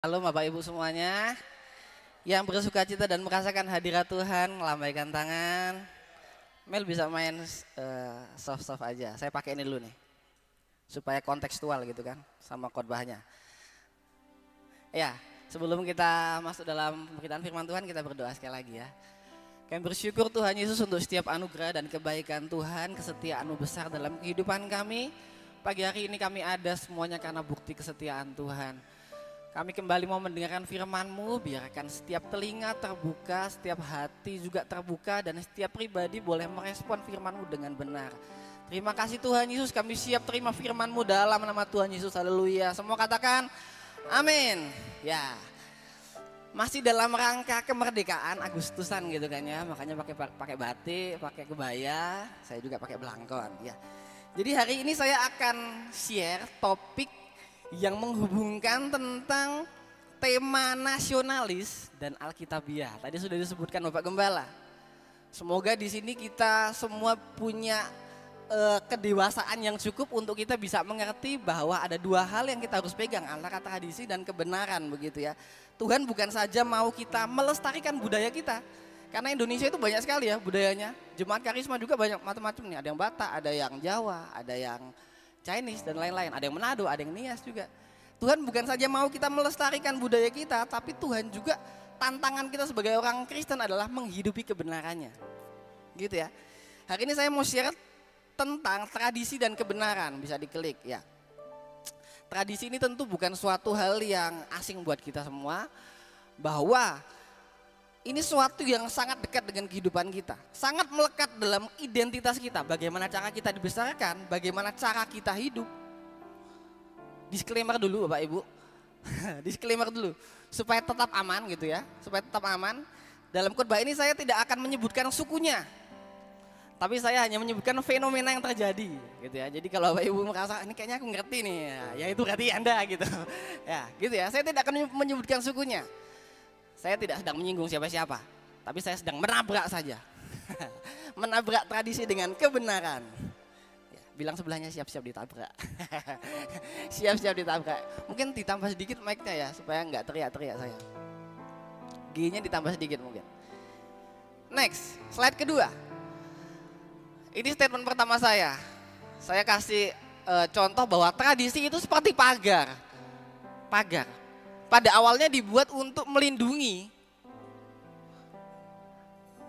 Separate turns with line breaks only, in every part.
Halo Bapak Ibu semuanya yang bersuka cita dan merasakan hadirat Tuhan, lambaikan tangan. Mel bisa main soft-soft aja. Saya pakai ini dulu nih, supaya kontekstual gitu kan sama khotbahnya. Ya, sebelum kita masuk dalam pemberitaan firman Tuhan, kita berdoa sekali lagi ya. Kami bersyukur Tuhan Yesus untuk setiap anugerah dan kebaikan Tuhan, kesetiaan-Mu besar dalam kehidupan kami. Pagi hari ini kami ada semuanya karena bukti kesetiaan Tuhan. Kami kembali mau mendengarkan firman-Mu, biarkan setiap telinga terbuka, setiap hati juga terbuka, dan setiap pribadi boleh merespon firman-Mu dengan benar. Terima kasih Tuhan Yesus, kami siap terima firman-Mu dalam nama Tuhan Yesus, haleluya. Semua katakan amin. Ya, masih dalam rangka kemerdekaan Agustusan gitu kan ya, makanya pakai batik, pakai kebaya, saya juga pakai belangkon ya. Jadi hari ini saya akan share topik yang menghubungkan tentang tema nasionalis dan Alkitabiah. Tadi sudah disebutkan Bapak Gembala. Semoga di sini kita semua punya kedewasaan yang cukup untuk kita bisa mengerti bahwa ada dua hal yang kita harus pegang, antara tradisi dan kebenaran begitu ya. Tuhan bukan saja mau kita melestarikan budaya kita, karena Indonesia itu banyak sekali ya budayanya. Jemaat Karisma juga banyak macam-macam nih, ada yang Batak, ada yang Jawa, ada yang Chinese dan lain-lain, ada yang Manado, ada yang Nias juga. Tuhan bukan saja mau kita melestarikan budaya kita, tapi Tuhan juga tantangan kita sebagai orang Kristen adalah menghidupi kebenarannya. Gitu ya. Hari ini saya mau share tentang tradisi dan kebenaran, bisa diklik ya. Tradisi ini tentu bukan suatu hal yang asing buat kita semua, bahwa ini suatu yang sangat dekat dengan kehidupan kita, sangat melekat dalam identitas kita, bagaimana cara kita dibesarkan, bagaimana cara kita hidup. Disclaimer dulu Bapak Ibu, disclaimer dulu, supaya tetap aman gitu ya, supaya tetap aman. Dalam khotbah ini saya tidak akan menyebutkan sukunya, tapi saya hanya menyebutkan fenomena yang terjadi gitu ya. Jadi kalau Bapak Ibu merasa ini kayaknya aku ngerti nih, ya itu berarti Anda gitu. Ya gitu ya, saya tidak akan menyebutkan sukunya. Saya tidak sedang menyinggung siapa-siapa, tapi saya sedang menabrak saja. Menabrak tradisi dengan kebenaran. Ya, bilang sebelahnya siap-siap ditabrak. Siap-siap ditabrak. Mungkin ditambah sedikit mic-nya ya, supaya nggak teriak-teriak saya. G-nya ditambah sedikit mungkin. Next, slide kedua. Ini statement pertama saya. Saya kasih contoh bahwa tradisi itu seperti pagar. Pagar. Pada awalnya dibuat untuk melindungi.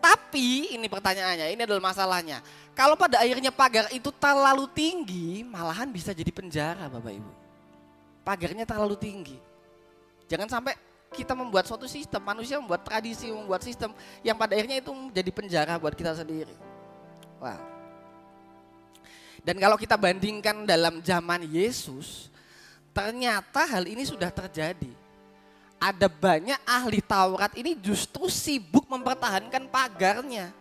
Tapi ini pertanyaannya, ini adalah masalahnya. Kalau pada akhirnya pagar itu terlalu tinggi, malahan bisa jadi penjara Bapak Ibu. Pagarnya terlalu tinggi. Jangan sampai kita membuat suatu sistem, manusia membuat tradisi, membuat sistem yang pada akhirnya itu menjadi penjara buat kita sendiri. Wow. Dan kalau kita bandingkan dalam zaman Yesus, ternyata hal ini sudah terjadi. Ada banyak ahli Taurat ini justru sibuk mempertahankan pagarnya.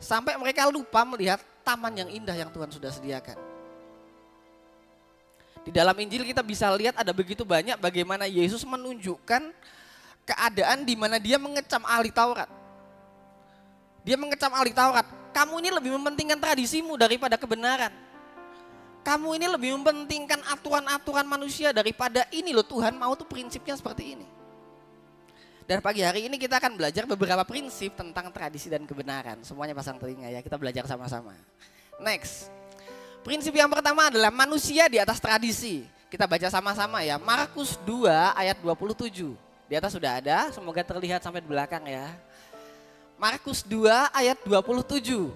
Sampai mereka lupa melihat taman yang indah yang Tuhan sudah sediakan. Di dalam Injil kita bisa lihat ada begitu banyak bagaimana Yesus menunjukkan keadaan di mana dia mengecam ahli Taurat. Dia mengecam ahli Taurat, kamu ini lebih mementingkan tradisimu daripada kebenaran. Kamu ini lebih mementingkan aturan-aturan manusia daripada ini loh, Tuhan mau tuh prinsipnya seperti ini. Dan pagi hari ini kita akan belajar beberapa prinsip tentang tradisi dan kebenaran. Semuanya pasang telinga ya, kita belajar sama-sama. Next, prinsip yang pertama adalah manusia di atas tradisi. Kita baca sama-sama ya, Markus 2 ayat 27. Di atas sudah ada, semoga terlihat sampai di belakang ya. Markus 2 ayat 27.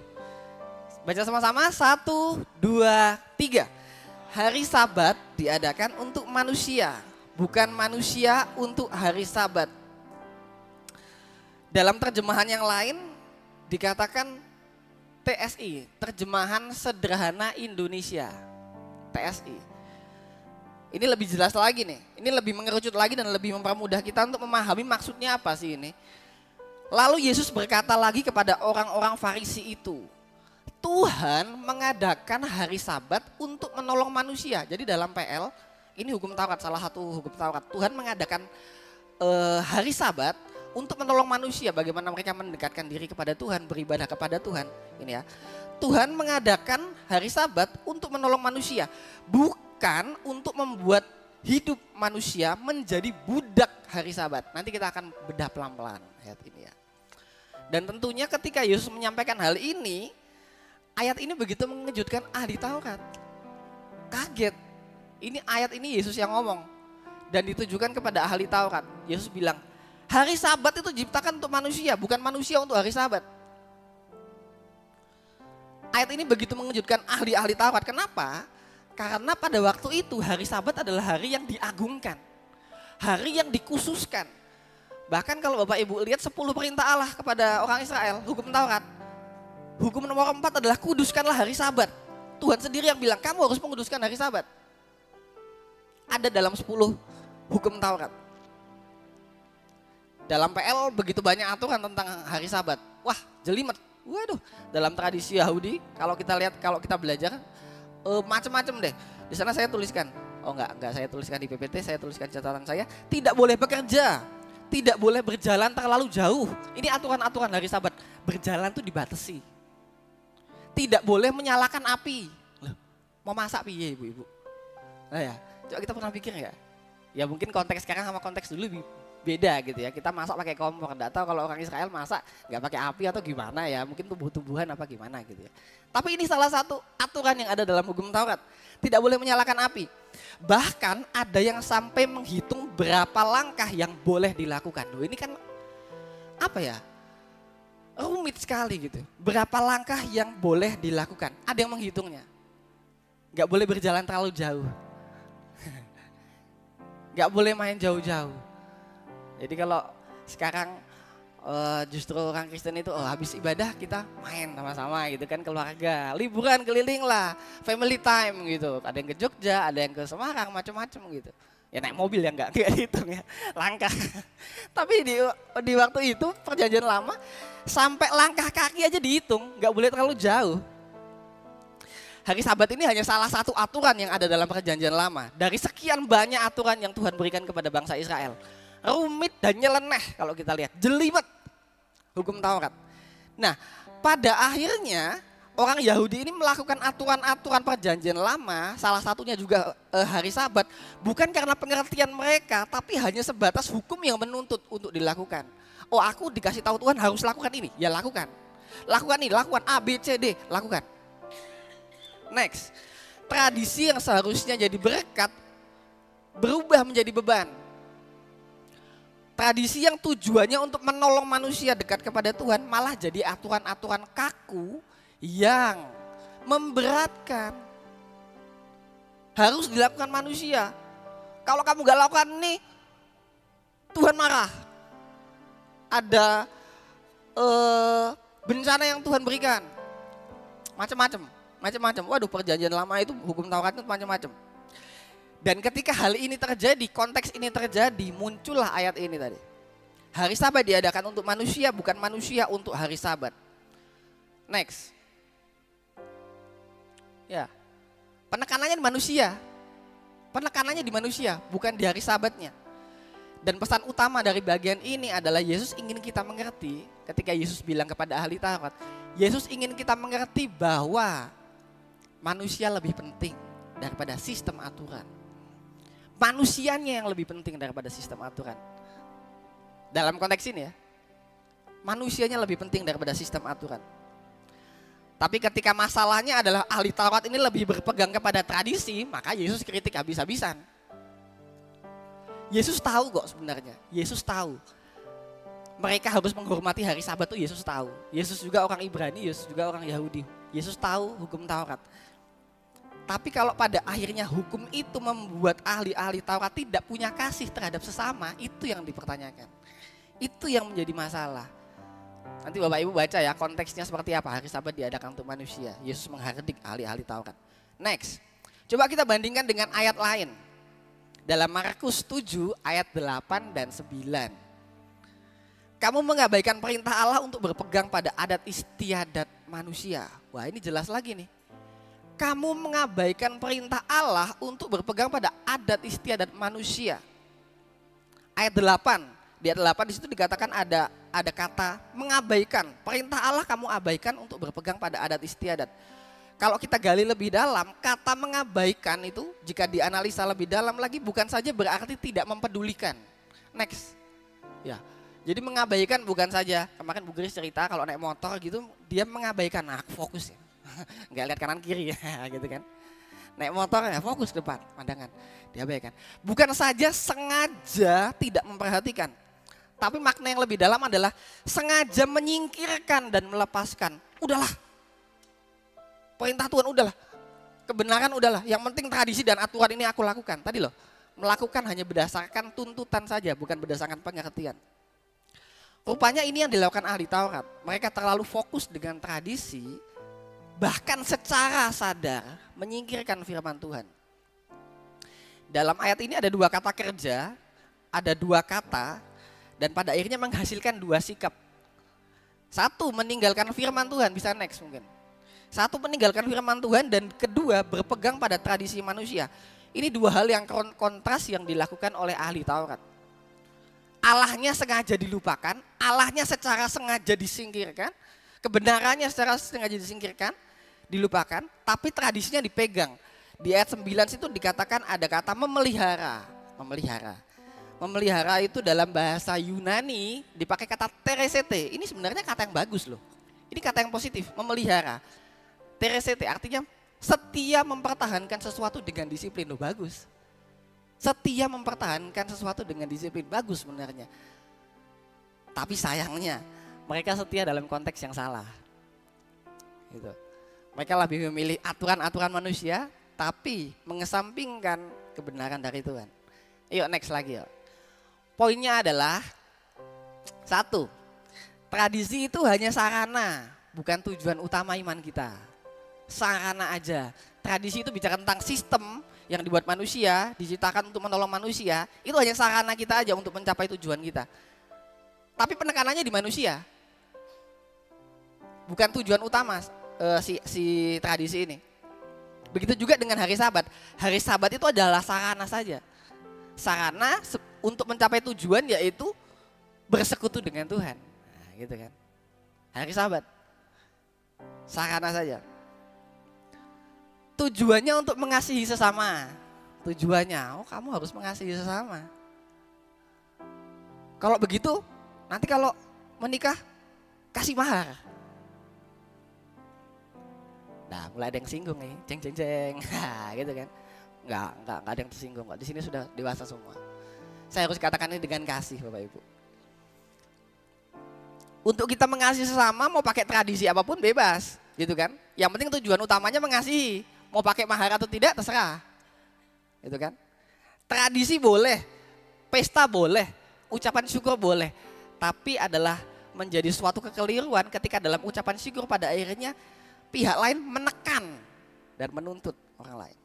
Baca sama-sama, 1, 2, 3. Hari Sabat diadakan untuk manusia, bukan manusia untuk hari Sabat. Dalam terjemahan yang lain dikatakan TSI, Terjemahan Sederhana Indonesia, TSI. Ini lebih jelas lagi nih, ini lebih mengerucut lagi dan lebih mempermudah kita untuk memahami maksudnya apa sih ini. Lalu Yesus berkata lagi kepada orang-orang Farisi itu, Tuhan mengadakan hari Sabat untuk menolong manusia. Jadi dalam PL, ini hukum Taurat, salah satu hukum Taurat. Tuhan mengadakan hari Sabat untuk menolong manusia, bagaimana mereka mendekatkan diri kepada Tuhan, beribadah kepada Tuhan. Ini ya, Tuhan mengadakan hari Sabat untuk menolong manusia, bukan untuk membuat hidup manusia menjadi budak hari Sabat. Nanti kita akan bedah pelan-pelan ayat ini ya. Dan tentunya ketika Yesus menyampaikan hal ini, ayat ini begitu mengejutkan ahli Taurat. Kaget, ini ayat ini Yesus yang ngomong. Dan ditujukan kepada ahli Taurat. Yesus bilang, hari Sabat itu diciptakan untuk manusia, bukan manusia untuk hari Sabat. Ayat ini begitu mengejutkan ahli-ahli Taurat. Kenapa? Karena pada waktu itu hari Sabat adalah hari yang diagungkan. Hari yang dikhususkan. Bahkan kalau Bapak Ibu lihat 10 perintah Allah kepada orang Israel, hukum Taurat. Hukum nomor 4 adalah kuduskanlah hari Sabat. Tuhan sendiri yang bilang kamu harus menguduskan hari Sabat. Ada dalam 10 hukum Taurat. Dalam PL begitu banyak aturan tentang hari Sabat. Wah, jelimet. Waduh, dalam tradisi Yahudi kalau kita lihat, kalau kita belajar macam-macam deh. Di sana saya tuliskan, enggak saya tuliskan di PPT, saya tuliskan catatan saya, tidak boleh bekerja, tidak boleh berjalan terlalu jauh. Ini aturan-aturan hari Sabat. Berjalan tuh dibatasi. Tidak boleh menyalakan api. Loh, mau masak piye ibu-ibu? Nah ya, coba kita pernah pikir nggak? Ya mungkin konteks sekarang sama konteks dulu beda gitu ya. Kita masak pakai kompor, enggak tahu kalau orang Israel masak nggak pakai api atau gimana ya. Mungkin tumbuh-tumbuhan apa gimana gitu ya. Tapi ini salah satu aturan yang ada dalam hukum Taurat. Tidak boleh menyalakan api. Bahkan ada yang sampai menghitung berapa langkah yang boleh dilakukan. Loh, ini kan apa ya? Rumit sekali gitu. Berapa langkah yang boleh dilakukan? Ada yang menghitungnya. Nggak boleh berjalan terlalu jauh. Nggak boleh main jauh-jauh. Jadi kalau sekarang justru orang Kristen itu habis ibadah kita main sama-sama gitu kan, keluarga, liburan keliling lah, family time gitu. Ada yang ke Jogja, ada yang ke Semarang, macam-macam gitu. Ya naik mobil ya enggak dihitung ya, langkah. Tapi di waktu itu perjanjian lama sampai langkah kaki aja dihitung, nggak boleh terlalu jauh. Hari Sabat ini hanya salah satu aturan yang ada dalam perjanjian lama. Dari sekian banyak aturan yang Tuhan berikan kepada bangsa Israel. Rumit dan nyeleneh kalau kita lihat, jelimet hukum Taurat. Nah, pada akhirnya orang Yahudi ini melakukan aturan-aturan perjanjian lama, salah satunya juga hari Sabat, bukan karena pengertian mereka, tapi hanya sebatas hukum yang menuntut untuk dilakukan. Oh, aku dikasih tahu Tuhan harus lakukan ini, ya lakukan. Lakukan ini, lakukan A, B, C, D, lakukan. Next, tradisi yang seharusnya jadi berkat berubah menjadi beban. Tradisi yang tujuannya untuk menolong manusia dekat kepada Tuhan malah jadi aturan-aturan kaku yang memberatkan. Harus dilakukan manusia. Kalau kamu gak lakukan ini, Tuhan marah. Ada bencana yang Tuhan berikan. Macam-macam. Waduh, perjanjian lama itu hukum Taurat itu macam-macam. Dan ketika hal ini terjadi, konteks ini terjadi, muncullah ayat ini tadi. Hari Sabat diadakan untuk manusia, bukan manusia untuk hari Sabat. Next. Ya. Penekanannya di manusia. Penekanannya di manusia, bukan di hari Sabatnya. Dan pesan utama dari bagian ini adalah Yesus ingin kita mengerti, ketika Yesus bilang kepada ahli Taurat, Yesus ingin kita mengerti bahwa manusia lebih penting daripada sistem aturan. Manusianya yang lebih penting daripada sistem aturan. Dalam konteks ini ya, manusianya lebih penting daripada sistem aturan. Tapi ketika masalahnya adalah ahli Taurat ini lebih berpegang kepada tradisi, maka Yesus kritik habis-habisan. Yesus tahu kok sebenarnya, Yesus tahu. Mereka harus menghormati hari Sabat itu Yesus tahu. Yesus juga orang Ibrani, Yesus juga orang Yahudi. Yesus tahu hukum Taurat. Tapi kalau pada akhirnya hukum itu membuat ahli-ahli Taurat tidak punya kasih terhadap sesama, itu yang dipertanyakan. Itu yang menjadi masalah. Nanti Bapak Ibu baca ya konteksnya seperti apa. Hari Sabat diadakan untuk manusia. Yesus menghardik ahli-ahli Taurat. Next, coba kita bandingkan dengan ayat lain. Dalam Markus 7 ayat 8 dan 9. Kamu mengabaikan perintah Allah untuk berpegang pada adat istiadat manusia. Wah, ini jelas lagi nih. Kamu mengabaikan perintah Allah untuk berpegang pada adat istiadat manusia. Ayat 8, di ayat 8 di situ dikatakan ada kata mengabaikan. Perintah Allah kamu abaikan untuk berpegang pada adat istiadat. kalau kita gali lebih dalam, kata mengabaikan itu jika dianalisa lebih dalam lagi bukan saja berarti tidak mempedulikan. Next. Ya. Jadi mengabaikan bukan saja, kemarin Bu Grace cerita kalau naik motor gitu, dia mengabaikan, nah fokus ya. Nggak lihat kanan kiri ya gitu kan. Naik motor ya fokus ke depan, pandangan, diabaikan. Bukan saja sengaja tidak memperhatikan, tapi makna yang lebih dalam adalah sengaja menyingkirkan dan melepaskan. Udahlah, perintah Tuhan udahlah, kebenaran udahlah, yang penting tradisi dan aturan ini aku lakukan. Tadi loh, melakukan hanya berdasarkan tuntutan saja, bukan berdasarkan pengertian. Rupanya ini yang dilakukan ahli Taurat. Mereka terlalu fokus dengan tradisi, bahkan secara sadar menyingkirkan firman Tuhan. Dalam ayat ini ada dua kata kerja, ada dua kata, dan pada akhirnya menghasilkan dua sikap. Satu, meninggalkan firman Tuhan, bisa next mungkin. Satu, meninggalkan firman Tuhan, dan kedua, berpegang pada tradisi manusia. Ini dua hal yang kontras yang dilakukan oleh ahli Taurat. Allahnya sengaja dilupakan, Allahnya secara sengaja disingkirkan, kebenarannya secara sengaja disingkirkan, dilupakan, tapi tradisinya dipegang. Di ayat 9 itu dikatakan ada kata memelihara. Memelihara. Memelihara itu dalam bahasa Yunani dipakai kata teresete. Ini sebenarnya kata yang bagus loh. Ini kata yang positif, memelihara. Teresete artinya setia mempertahankan sesuatu dengan disiplin. Loh, bagus. Setia mempertahankan sesuatu dengan disiplin, bagus sebenarnya. Tapi sayangnya mereka setia dalam konteks yang salah. Gitu. Mereka lebih memilih aturan-aturan manusia, tapi mengesampingkan kebenaran dari Tuhan. Yuk next lagi yuk. Poinnya adalah satu, tradisi itu hanya sarana, bukan tujuan utama iman kita. Sarana aja. Tradisi itu bicara tentang sistem yang dibuat manusia, diciptakan untuk menolong manusia, itu hanya sarana kita aja untuk mencapai tujuan kita. Tapi penekanannya di manusia, bukan tujuan utama si tradisi ini. Begitu juga dengan hari Sabat. Hari Sabat itu adalah sarana saja. Sarana untuk mencapai tujuan yaitu bersekutu dengan Tuhan. Nah, gitu kan. Hari Sabat. Sarana saja. Tujuannya untuk mengasihi sesama. Tujuannya, kamu harus mengasihi sesama. Kalau begitu, nanti kalau menikah, kasih mahar. Nah, mulai ada yang singgung nih, jeng. Gitu kan. Enggak ada yang tersinggung kok. Di sini sudah dewasa semua. Saya harus katakan ini dengan kasih, Bapak Ibu. Untuk kita mengasihi sesama, mau pakai tradisi apapun bebas, gitu kan. Yang penting tujuan utamanya mengasihi. Mau pakai mahar atau tidak terserah. Gitu kan. Tradisi boleh, pesta boleh, ucapan syukur boleh. Tapi adalah menjadi suatu kekeliruan ketika dalam ucapan syukur pada akhirnya pihak lain menekan dan menuntut orang lain.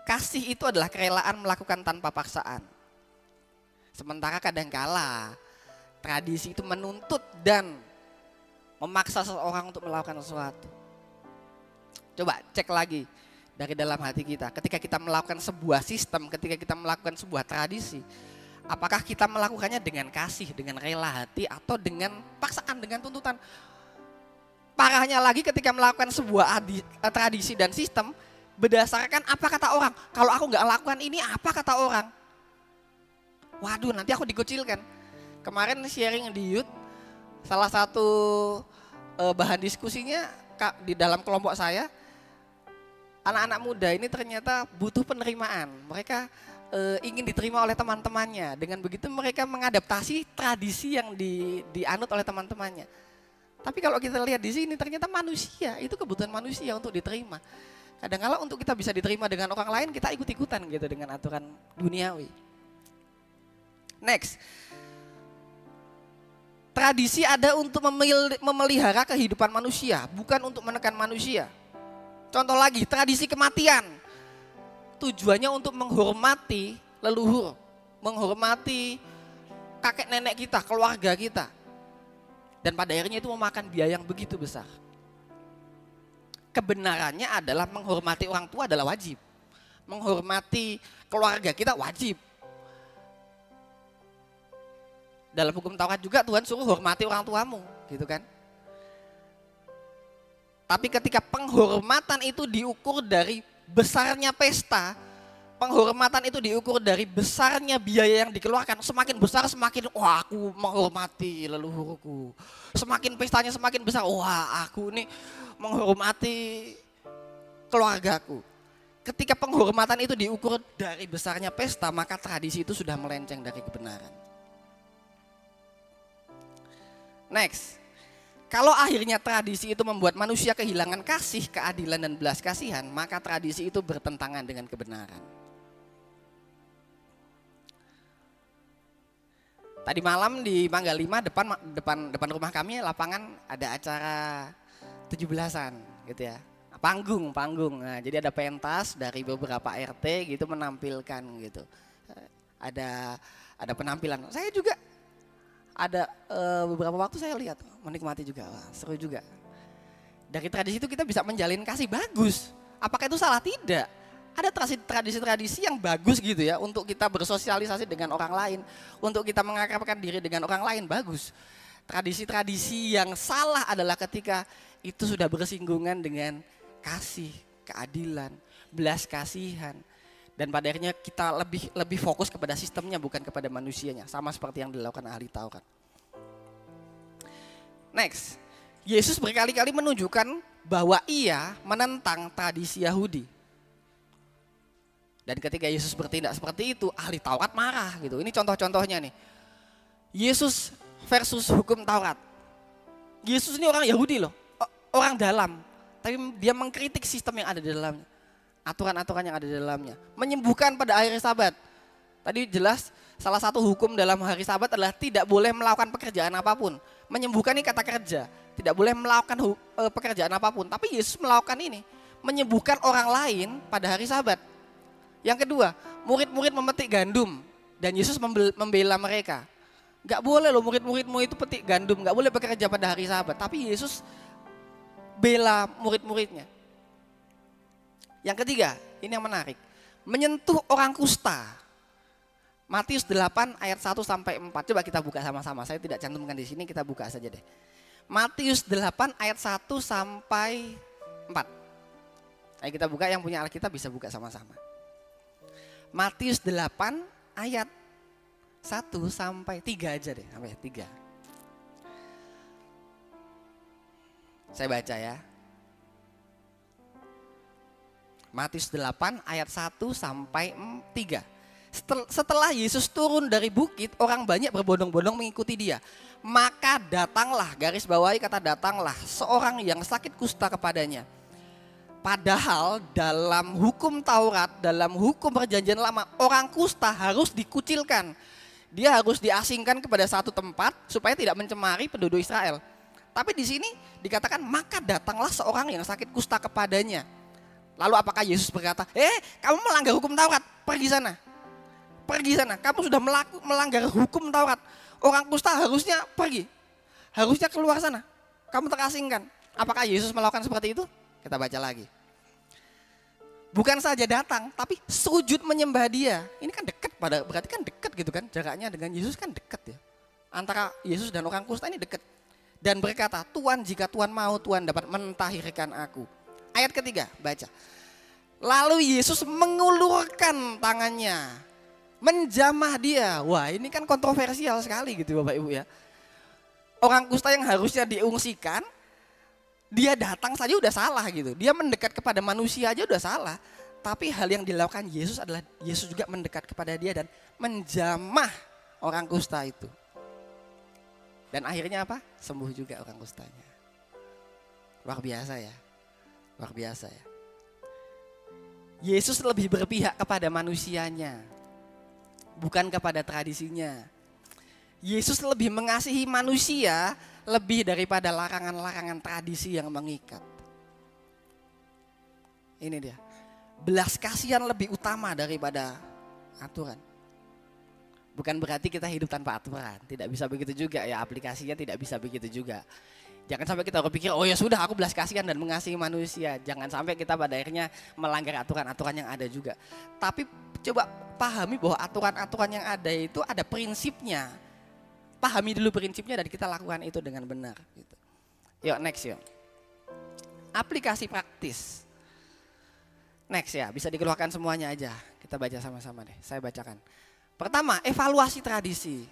Kasih itu adalah kerelaan melakukan tanpa paksaan. Sementara kadangkala tradisi itu menuntut dan memaksa seseorang untuk melakukan sesuatu. Coba cek lagi dari dalam hati kita. Ketika kita melakukan sebuah sistem, ketika kita melakukan sebuah tradisi, apakah kita melakukannya dengan kasih, dengan rela hati, atau dengan paksaan, dengan tuntutan? Parahnya lagi ketika melakukan sebuah tradisi dan sistem, berdasarkan apa kata orang. Kalau aku nggak lakukan ini, apa kata orang? Waduh, nanti aku dikucilkan. Kemarin sharing di YouTube, salah satu bahan diskusinya di dalam kelompok saya, anak-anak muda ini ternyata butuh penerimaan. Mereka ingin diterima oleh teman-temannya. Dengan begitu mereka mengadaptasi tradisi yang dianut oleh teman-temannya. Tapi kalau kita lihat di sini ternyata manusia, itu kebutuhan manusia untuk diterima. Kadang-kala untuk kita bisa diterima dengan orang lain, kita ikut-ikutan gitu dengan aturan duniawi. Next. Tradisi ada untuk memelihara kehidupan manusia, bukan untuk menekan manusia. Contoh lagi, tradisi kematian. Tujuannya untuk menghormati leluhur, menghormati kakek nenek kita, keluarga kita. Dan pada akhirnya itu memakan biaya yang begitu besar. Kebenarannya adalah menghormati orang tua adalah wajib. Menghormati keluarga kita wajib. Dalam hukum Taurat juga Tuhan suruh hormati orang tuamu, gitu kan. Tapi ketika penghormatan itu diukur dari besarnya pesta, penghormatan itu diukur dari besarnya biaya yang dikeluarkan. Semakin besar semakin, wah aku menghormati leluhurku. Semakin pestanya semakin besar, wah aku ini menghormati keluargaku. Ketika penghormatan itu diukur dari besarnya pesta, maka tradisi itu sudah melenceng dari kebenaran. Next, kalau akhirnya tradisi itu membuat manusia kehilangan kasih, keadilan, dan belas kasihan, maka tradisi itu bertentangan dengan kebenaran. Tadi malam di Mangga 5 depan rumah kami lapangan ada acara 17-an gitu ya. Panggung. Nah, jadi ada pentas dari beberapa RT gitu menampilkan gitu. Ada penampilan. Saya juga ada beberapa waktu saya lihat, menikmati juga, wah, seru juga. Dari tradisi itu kita bisa menjalin kasih, bagus. Apakah itu salah? Tidak. Ada tradisi-tradisi yang bagus gitu ya, untuk kita bersosialisasi dengan orang lain, untuk kita mengakrabkan diri dengan orang lain, bagus. Tradisi-tradisi yang salah adalah ketika itu sudah bersinggungan dengan kasih, keadilan, belas kasihan. Dan pada akhirnya kita lebih fokus kepada sistemnya bukan kepada manusianya. Sama seperti yang dilakukan ahli Taurat. Next, Yesus berkali-kali menunjukkan bahwa ia menentang tradisi Yahudi. Dan ketika Yesus bertindak seperti itu, ahli Taurat marah gitu. Ini contoh-contohnya nih. Yesus versus hukum Taurat. Yesus ini orang Yahudi loh, orang dalam. Tapi dia mengkritik sistem yang ada di dalamnya. Aturan-aturan yang ada di dalamnya. Menyembuhkan pada hari Sabat. Tadi jelas salah satu hukum dalam hari Sabat adalah tidak boleh melakukan pekerjaan apapun. Menyembuhkan ini kata kerja. Tidak boleh melakukan pekerjaan apapun. Tapi Yesus melakukan ini. Menyembuhkan orang lain pada hari Sabat. Yang kedua, murid-murid memetik gandum. Dan Yesus membela mereka. Gak boleh loh murid-muridmu itu petik gandum. Gak boleh bekerja pada hari Sabat. Tapi Yesus bela murid-muridnya. Yang ketiga, ini yang menarik. Menyentuh orang kusta. Matius 8 ayat 1 sampai 4. Coba kita buka sama-sama. Saya tidak cantumkan di sini, kita buka saja deh. Matius 8 ayat 1 sampai 4. Ayo kita buka, yang punya Alkitab bisa buka sama-sama. Matius 8 ayat 1 sampai 3 aja deh, sampai 3. Saya baca ya. Matius 8 ayat 1 sampai 3. Setelah Yesus turun dari bukit, orang banyak berbondong-bondong mengikuti dia. Maka datanglah, garis bawahi kata datanglah, seorang yang sakit kusta kepadanya. Padahal dalam hukum Taurat, dalam hukum perjanjian lama, orang kusta harus dikucilkan. Dia harus diasingkan kepada satu tempat supaya tidak mencemari penduduk Israel. Tapi di sini dikatakan maka datanglah seorang yang sakit kusta kepadanya. Lalu apakah Yesus berkata, kamu melanggar hukum Taurat, pergi sana. Pergi sana, kamu sudah melanggar hukum Taurat. Orang kusta harusnya pergi, harusnya keluar sana. Kamu terasingkan. Apakah Yesus melakukan seperti itu? Kita baca lagi. Bukan saja datang, tapi sujud menyembah dia. Ini kan dekat, berarti kan dekat gitu kan. Jaraknya dengan Yesus kan dekat ya. Antara Yesus dan orang kusta ini dekat. Dan berkata, Tuhan jika Tuhan mau, Tuhan dapat mentahirkan aku. Ayat ketiga, baca. Lalu Yesus mengulurkan tangannya, menjamah dia. Wah, ini kan kontroversial sekali gitu Bapak Ibu ya. Orang kusta yang harusnya diungsikan, dia datang saja udah salah gitu. Dia mendekat kepada manusia aja udah salah. Tapi hal yang dilakukan Yesus adalah Yesus juga mendekat kepada dia dan menjamah orang kusta itu. Dan akhirnya apa? Sembuh juga orang kustanya. Luar biasa ya. Luar biasa ya. Yesus lebih berpihak kepada manusianya, bukan kepada tradisinya. Yesus lebih mengasihi manusia lebih daripada larangan-larangan tradisi yang mengikat. Ini dia. Belas kasihan lebih utama daripada aturan. Bukan berarti kita hidup tanpa aturan. Tidak bisa begitu juga ya, aplikasinya tidak bisa begitu juga. Jangan sampai kita berpikir, oh ya sudah aku belas kasihan dan mengasihi manusia. Jangan sampai kita pada akhirnya melanggar aturan-aturan yang ada juga. Tapi coba pahami bahwa aturan-aturan yang ada itu ada prinsipnya. Pahami dulu prinsipnya dan kita lakukan itu dengan benar. Gitu. Yuk next yuk. Aplikasi praktis. Next ya, bisa dikeluarkan semuanya aja. Kita baca sama-sama deh, saya bacakan. Pertama, evaluasi tradisi.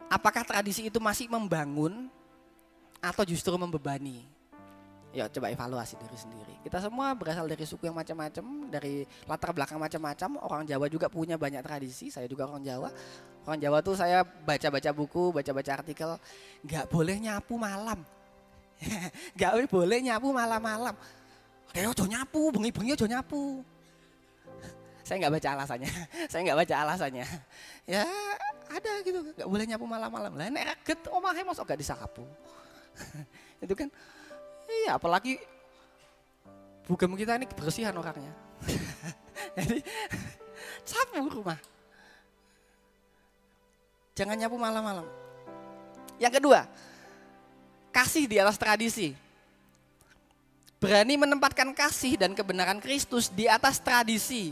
Apakah tradisi itu masih membangun atau justru membebani? Yuk coba evaluasi diri sendiri. Kita semua berasal dari suku yang macam-macam, dari latar belakang macam-macam. Orang Jawa juga punya banyak tradisi, saya juga orang Jawa. Orang Jawa tuh saya baca-baca buku, baca-baca artikel, nggak boleh nyapu malam. Nggak boleh nyapu malam-malam. Kayak ojo nyapu, bengi-bengi ojo nyapu. Saya nggak baca alasannya, saya nggak baca alasannya. Ya ada gitu, nggak boleh nyapu malam-malam. Lah nek reget omahe mosok gak disapu. Itu kan, iya apalagi bugem kita ini kebersihan orangnya. Jadi sapu rumah. Jangan nyapu malam-malam. Yang kedua, kasih di atas tradisi. Berani menempatkan kasih dan kebenaran Kristus di atas tradisi.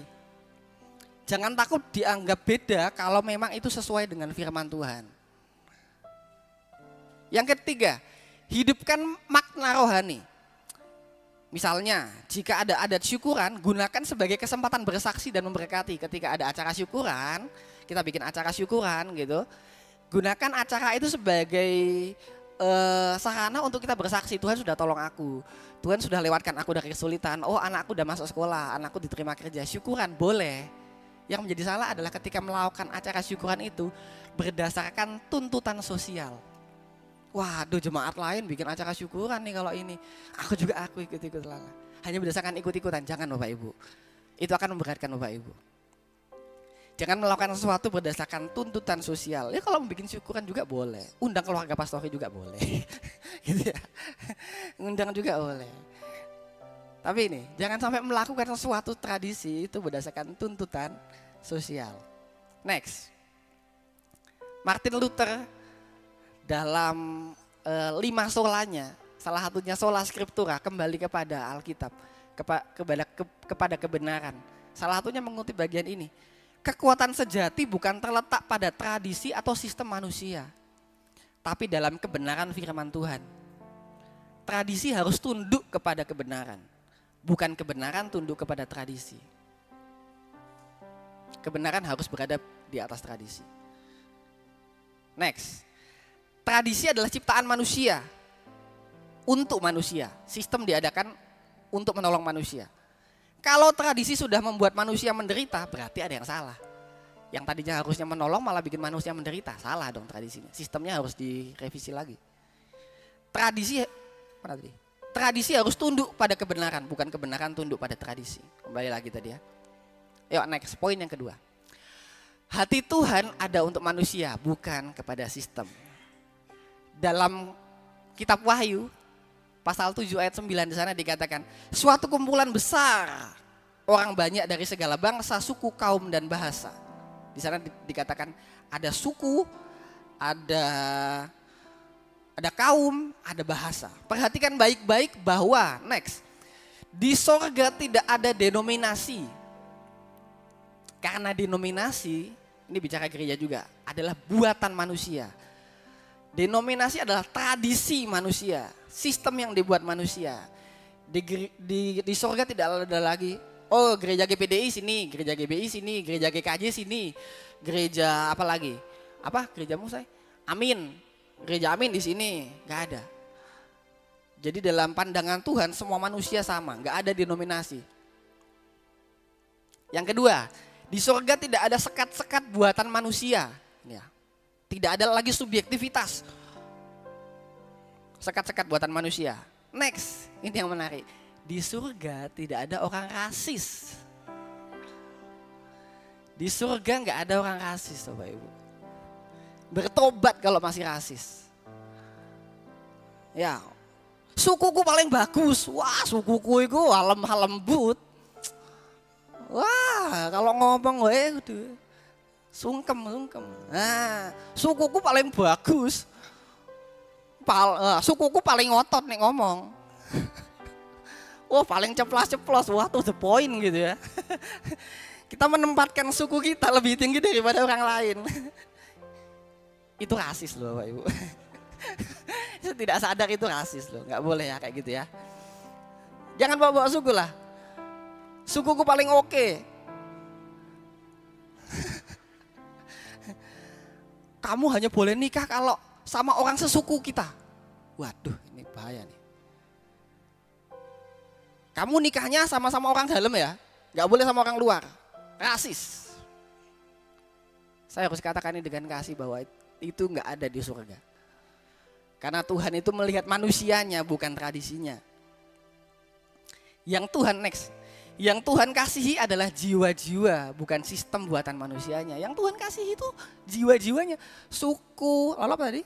Jangan takut dianggap beda kalau memang itu sesuai dengan firman Tuhan. Yang ketiga, hidupkan makna rohani. Misalnya, jika ada adat syukuran, gunakan sebagai kesempatan bersaksi dan memberkati. Ketika ada acara syukuran, kita bikin acara syukuran gitu. Gunakan acara itu sebagai sarana untuk kita bersaksi, Tuhan sudah tolong aku, Tuhan sudah lewatkan aku dari kesulitan, oh anakku udah masuk sekolah, anakku diterima kerja, syukuran boleh. Yang menjadi salah adalah ketika melakukan acara syukuran itu berdasarkan tuntutan sosial. Waduh, jemaat lain bikin acara syukuran nih kalau ini, aku ikut-ikut lala. Hanya berdasarkan ikut-ikutan, jangan Bapak Ibu. Itu akan memberatkan Bapak Ibu. Jangan melakukan sesuatu berdasarkan tuntutan sosial. Ya kalau mau bikin syukuran juga boleh. Undang keluarga pastori juga boleh. Gitu ya. Undang juga boleh. Tapi ini, jangan sampai melakukan sesuatu tradisi itu berdasarkan tuntutan sosial. Next. Martin Luther dalam 5 solanya, salah satunya sola scriptura, kembali kepada Alkitab, kepada kebenaran. Salah satunya mengutip bagian ini. Kekuatan sejati bukan terletak pada tradisi atau sistem manusia, tapi dalam kebenaran firman Tuhan. Tradisi harus tunduk kepada kebenaran, bukan kebenaran tunduk kepada tradisi. Kebenaran harus berada di atas tradisi. Next, tradisi adalah ciptaan manusia untuk manusia. Sistem diadakan untuk menolong manusia. Kalau tradisi sudah membuat manusia menderita, berarti ada yang salah. Yang tadinya harusnya menolong malah bikin manusia menderita, salah dong tradisinya. Sistemnya harus direvisi lagi. Tradisi harus tunduk pada kebenaran, bukan kebenaran tunduk pada tradisi. Kembali lagi tadi ya. Yuk next, poin yang kedua. Hati Tuhan ada untuk manusia, bukan kepada sistem. Dalam kitab Wahyu, pasal 7 ayat 9 di sana dikatakan, suatu kumpulan besar orang banyak dari segala bangsa, suku, kaum dan bahasa. Di sana dikatakan ada suku, ada kaum, ada bahasa. Perhatikan baik-baik bahwa next, di sorga tidak ada denominasi. Karena denominasi, ini bicara gereja juga, adalah buatan manusia. Denominasi adalah tradisi manusia, sistem yang dibuat manusia. Di sorga tidak ada lagi, oh gereja GPDI sini, gereja GBI sini, gereja GKJ sini, gereja apa lagi? Apa gerejamu saya? Amin, gereja Amin di sini, nggak ada. Jadi dalam pandangan Tuhan semua manusia sama, nggak ada denominasi. Yang kedua, di sorga tidak ada sekat-sekat buatan manusia. Ya. Tidak ada lagi subjektivitas. Sekat-sekat buatan manusia. Next, ini yang menarik. Di surga tidak ada orang rasis. Di surga nggak ada orang rasis, Bapak Ibu. Bertobat kalau masih rasis. Ya, sukuku paling bagus. Wah, sukuku itu lembut. Wah, kalau ngomong sungkem. Nah, sukuku paling bagus. Sukuku paling ngotot nih ngomong. Wah, paling ceplas-ceplos. Wah, to the point gitu ya. Kita menempatkan suku kita lebih tinggi daripada orang lain. Itu rasis loh Bapak Ibu. Tidak sadar itu rasis loh, nggak boleh ya kayak gitu ya. Jangan bawa-bawa suku lah. Sukuku paling oke. Kamu hanya boleh nikah kalau sama orang sesuku kita. Waduh, ini bahaya nih. Kamu nikahnya sama-sama orang dalam ya, nggak boleh sama orang luar. Rasis. Saya harus katakan ini dengan kasih bahwa itu nggak ada di surga. Karena Tuhan itu melihat manusianya bukan tradisinya. Yang Tuhan kasihi adalah jiwa-jiwa, bukan sistem buatan manusianya. Yang Tuhan kasihi itu jiwa-jiwanya. Suku, lalu apa tadi?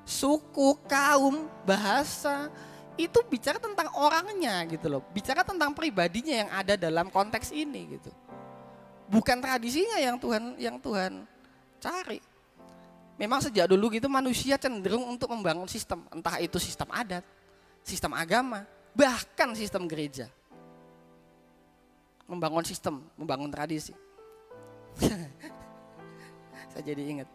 Suku, kaum, bahasa, itu bicara tentang orangnya gitu loh. Bicara tentang pribadinya yang ada dalam konteks ini gitu. Bukan tradisinya yang Tuhan cari. Memang sejak dulu gitu manusia cenderung untuk membangun sistem. Entah itu sistem adat, sistem agama, bahkan sistem gereja. Membangun sistem, membangun tradisi. Saya jadi ingat.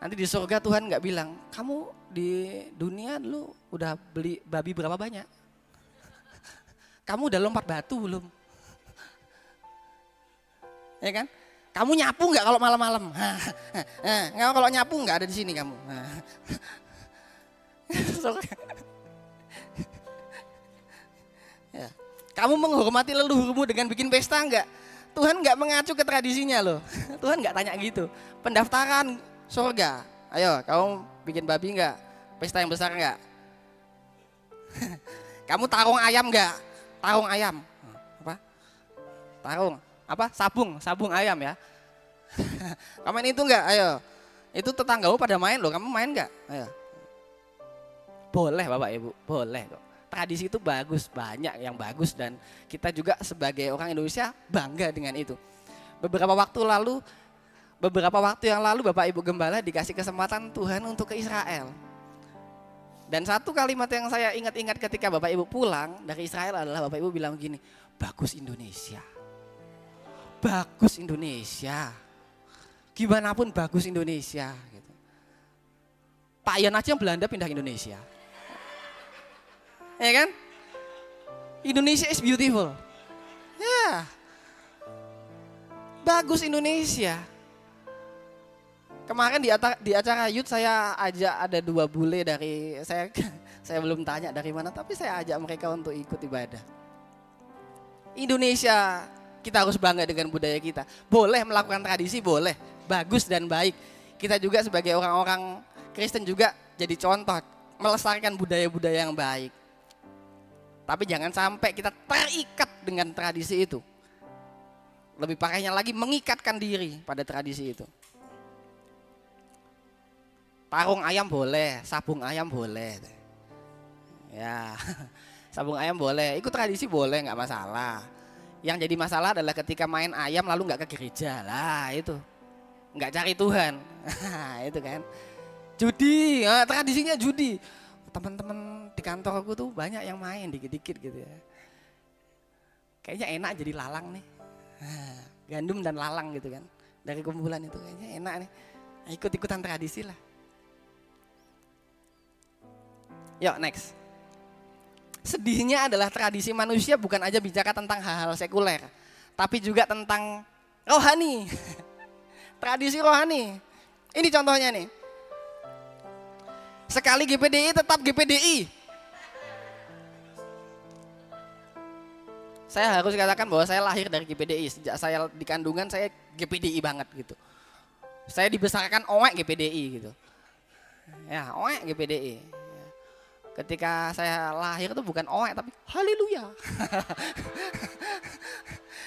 Nanti di surga Tuhan nggak bilang, kamu di dunia dulu udah beli babi berapa banyak? Kamu udah lompat batu belum? Ya kan? Kamu nyapu nggak kalau malam-malam? Kalau nyapu nggak ada di sini kamu. Ya. Kamu menghormati leluhurmu dengan bikin pesta enggak? Tuhan enggak mengacu ke tradisinya loh. Tuhan enggak tanya gitu. Pendaftaran surga. Ayo, kamu bikin babi enggak? Pesta yang besar enggak? Kamu tarung ayam enggak? Tarung ayam. Apa? Tarung. Apa? Sabung ayam ya. Kamu main itu enggak? Ayo. Itu tetanggamu pada main loh, kamu main enggak? Ayo. Boleh Bapak Ibu, boleh kok. Tradisi itu bagus, banyak yang bagus dan kita juga sebagai orang Indonesia bangga dengan itu. Beberapa waktu yang lalu Bapak Ibu Gembala dikasih kesempatan Tuhan untuk ke Israel. Dan satu kalimat yang saya ingat-ingat ketika Bapak Ibu pulang dari Israel adalah Bapak Ibu bilang gini, bagus Indonesia. Bagus Indonesia. Gimana pun bagus Indonesia. Gitu. Pak Ian aja yang Belanda pindah Indonesia. Ya kan? Indonesia is beautiful. Ya. Bagus Indonesia. Kemarin di acara youth saya ajak ada 2 bule dari saya belum tanya dari mana tapi saya ajak mereka untuk ikut ibadah. Indonesia, kita harus bangga dengan budaya kita. Boleh melakukan tradisi, boleh. Bagus dan baik. Kita juga sebagai orang-orang Kristen juga jadi contoh melestarikan budaya-budaya yang baik. Tapi jangan sampai kita terikat dengan tradisi itu. Lebih parahnya lagi mengikatkan diri pada tradisi itu. Tarung ayam boleh, sabung ayam boleh. Ya, sabung ayam boleh, ikut tradisi boleh nggak masalah. Yang jadi masalah adalah ketika main ayam lalu nggak ke gereja lah itu. Nggak cari Tuhan, itu kan. Judi, tradisinya judi. Teman-teman di kantor aku tuh banyak yang main dikit-dikit gitu ya. Kayaknya enak jadi lalang nih. Gandum dan lalang gitu kan. Dari kumpulan itu kayaknya enak nih. Ikut-ikutan tradisi lah. Yuk next. Sedihnya adalah tradisi manusia bukan aja bicara tentang hal-hal sekuler. Tapi juga tentang rohani. Tradisi rohani. Ini contohnya nih. Sekali GPDI tetap GPDI. Saya harus katakan bahwa saya lahir dari GPDI. Sejak saya di kandungan saya GPDI banget gitu. Saya dibesarkan oek GPDI gitu. Ya oek GPDI. Ketika saya lahir itu bukan oek tapi haleluya.